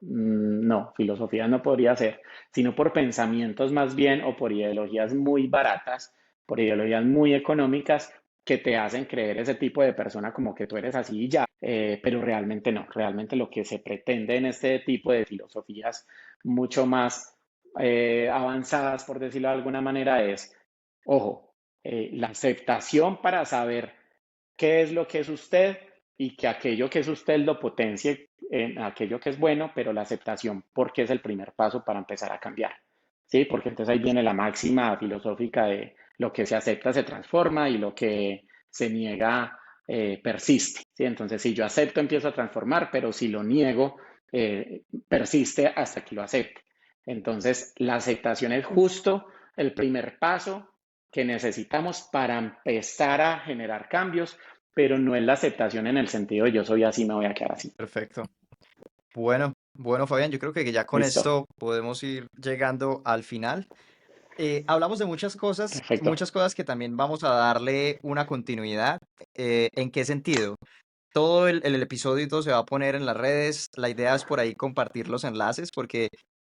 no, filosofía no podría ser, sino por pensamientos más bien o por ideologías muy baratas, por ideologías muy económicas que te hacen creer ese tipo de persona como que tú eres así y ya, pero realmente no, realmente lo que se pretende en este tipo de filosofías mucho más avanzadas, por decirlo de alguna manera, es, ojo, la aceptación para saber qué es lo que es usted, y que aquello que es usted lo potencie en aquello que es bueno, pero la aceptación porque es el primer paso para empezar a cambiar. ¿Sí? Porque entonces ahí viene la máxima filosófica de lo que se acepta se transforma y lo que se niega persiste. ¿Sí? Entonces, si yo acepto, empiezo a transformar, pero si lo niego, persiste hasta que lo acepte. Entonces, la aceptación es justo el primer paso que necesitamos para empezar a generar cambios, pero no es la aceptación en el sentido de yo soy así, me voy a quedar así. Perfecto. Bueno, Fabián, yo creo que ya con Listo, esto podemos ir llegando al final. Hablamos de perfecto. muchas cosas que también vamos a darle una continuidad. ¿En qué sentido? Todo el episodio y todo se va a poner en las redes. La idea es por ahí compartir los enlaces porque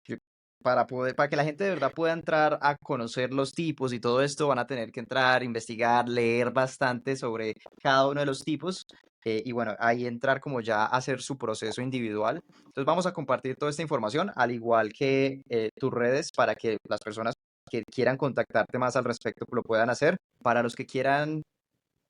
yo- para que la gente de verdad pueda entrar a conocer los tipos y todo esto, van a tener que entrar, investigar, leer bastante sobre cada uno de los tipos. Y bueno, ahí entrar como ya a hacer su proceso individual. Entonces vamos a compartir toda esta información, al igual que tus redes, para que las personas que quieran contactarte más al respecto lo puedan hacer. Para los que quieran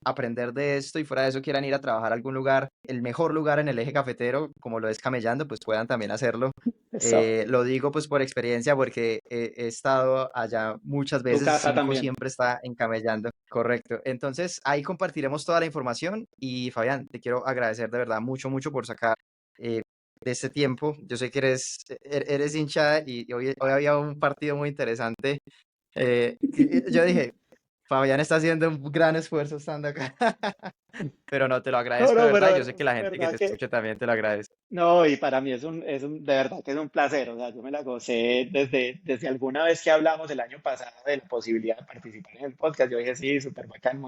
aprender de esto y fuera de eso quieran ir a trabajar a algún lugar, el mejor lugar en el eje cafetero, como lo es Camellando, pues puedan también hacerlo. Eso. Lo digo pues por experiencia porque he estado allá muchas Tu veces, casa Cinco también. siempre está en Camellando, correcto. Entonces ahí compartiremos toda la información y Fabián, te quiero agradecer de verdad mucho, mucho por sacar eh, de este tiempo. Yo sé que eres hincha y hoy había un partido muy interesante. Yo dije, Fabián está haciendo un gran esfuerzo estando acá. Pero no, te lo No, agradezco de no, verdad. pero Y yo sé que la gente que verdad te que escucha también te lo agradece. no, y para mí de verdad que es un placer. O sea, yo me la gocé desde alguna vez que hablamos el año pasado de la posibilidad de participar en el podcast. Yo dije, sí, súper bacán,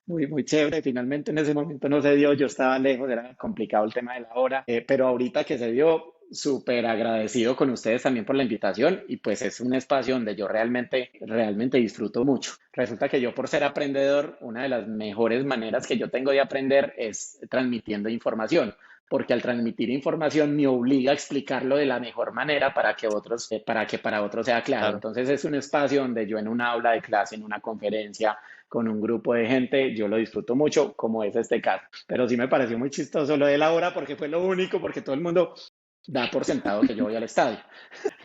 muy chévere. Finalmente en ese momento no se dio, yo estaba lejos, era complicado el tema de la hora. Pero ahorita que se dio, súper agradecido con ustedes también por la invitación y pues es un espacio donde yo realmente disfruto mucho. Resulta que yo por ser aprendedor, una de las mejores maneras que yo tengo de aprender es transmitiendo información porque al transmitir información me obliga a explicarlo de la mejor manera para que para otros sea claro. Claro. Entonces es un espacio donde yo en una aula de clase, en una conferencia, con un grupo de gente, yo lo disfruto mucho, como es este caso. Pero sí me pareció muy chistoso lo de la hora, porque fue lo único, porque todo el mundo da por sentado que yo voy al estadio.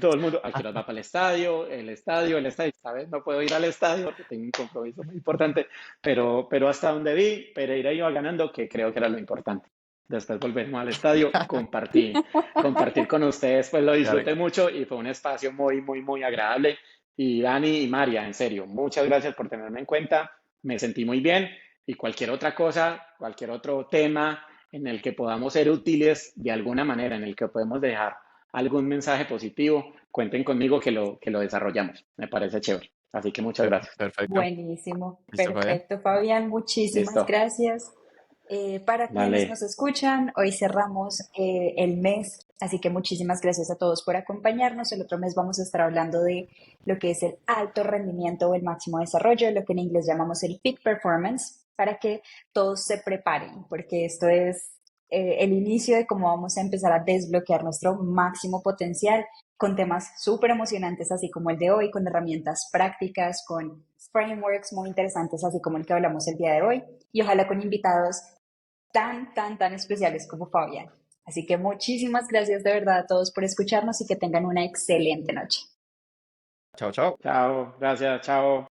Todo el mundo, aquí nos va para el estadio. Esta vez no puedo ir al estadio porque tengo un compromiso muy importante, pero hasta donde vi, Pereira iba ganando, que creo que era lo importante. Después volvemos al estadio, compartir con ustedes, pues lo Claro. disfruté mucho y fue un espacio muy agradable. Y Dani y María, en serio, muchas gracias por tenerme en cuenta, me sentí muy bien y cualquier otra cosa, cualquier otro tema en el que podamos ser útiles de alguna manera, en el que podemos dejar algún mensaje positivo, cuenten conmigo que lo desarrollamos. Me parece chévere. Así que muchas gracias. Perfecto. Buenísimo, ¿Listo, Fabián? perfecto, Fabián, muchísimas Listo. gracias. Para quienes Dale. nos escuchan, hoy cerramos el mes, así que muchísimas gracias a todos por acompañarnos. El otro mes vamos a estar hablando de lo que es el alto rendimiento o el máximo desarrollo, lo que en inglés llamamos el peak performance, para que todos se preparen, porque esto es el inicio de cómo vamos a empezar a desbloquear nuestro máximo potencial con temas súper emocionantes, así como el de hoy, con herramientas prácticas, con frameworks muy interesantes, así como el que hablamos el día de hoy, y ojalá con invitados tan especiales como Fabián. Así que muchísimas gracias de verdad a todos por escucharnos y que tengan una excelente noche. Chao, chao. Chao. Gracias. Chao.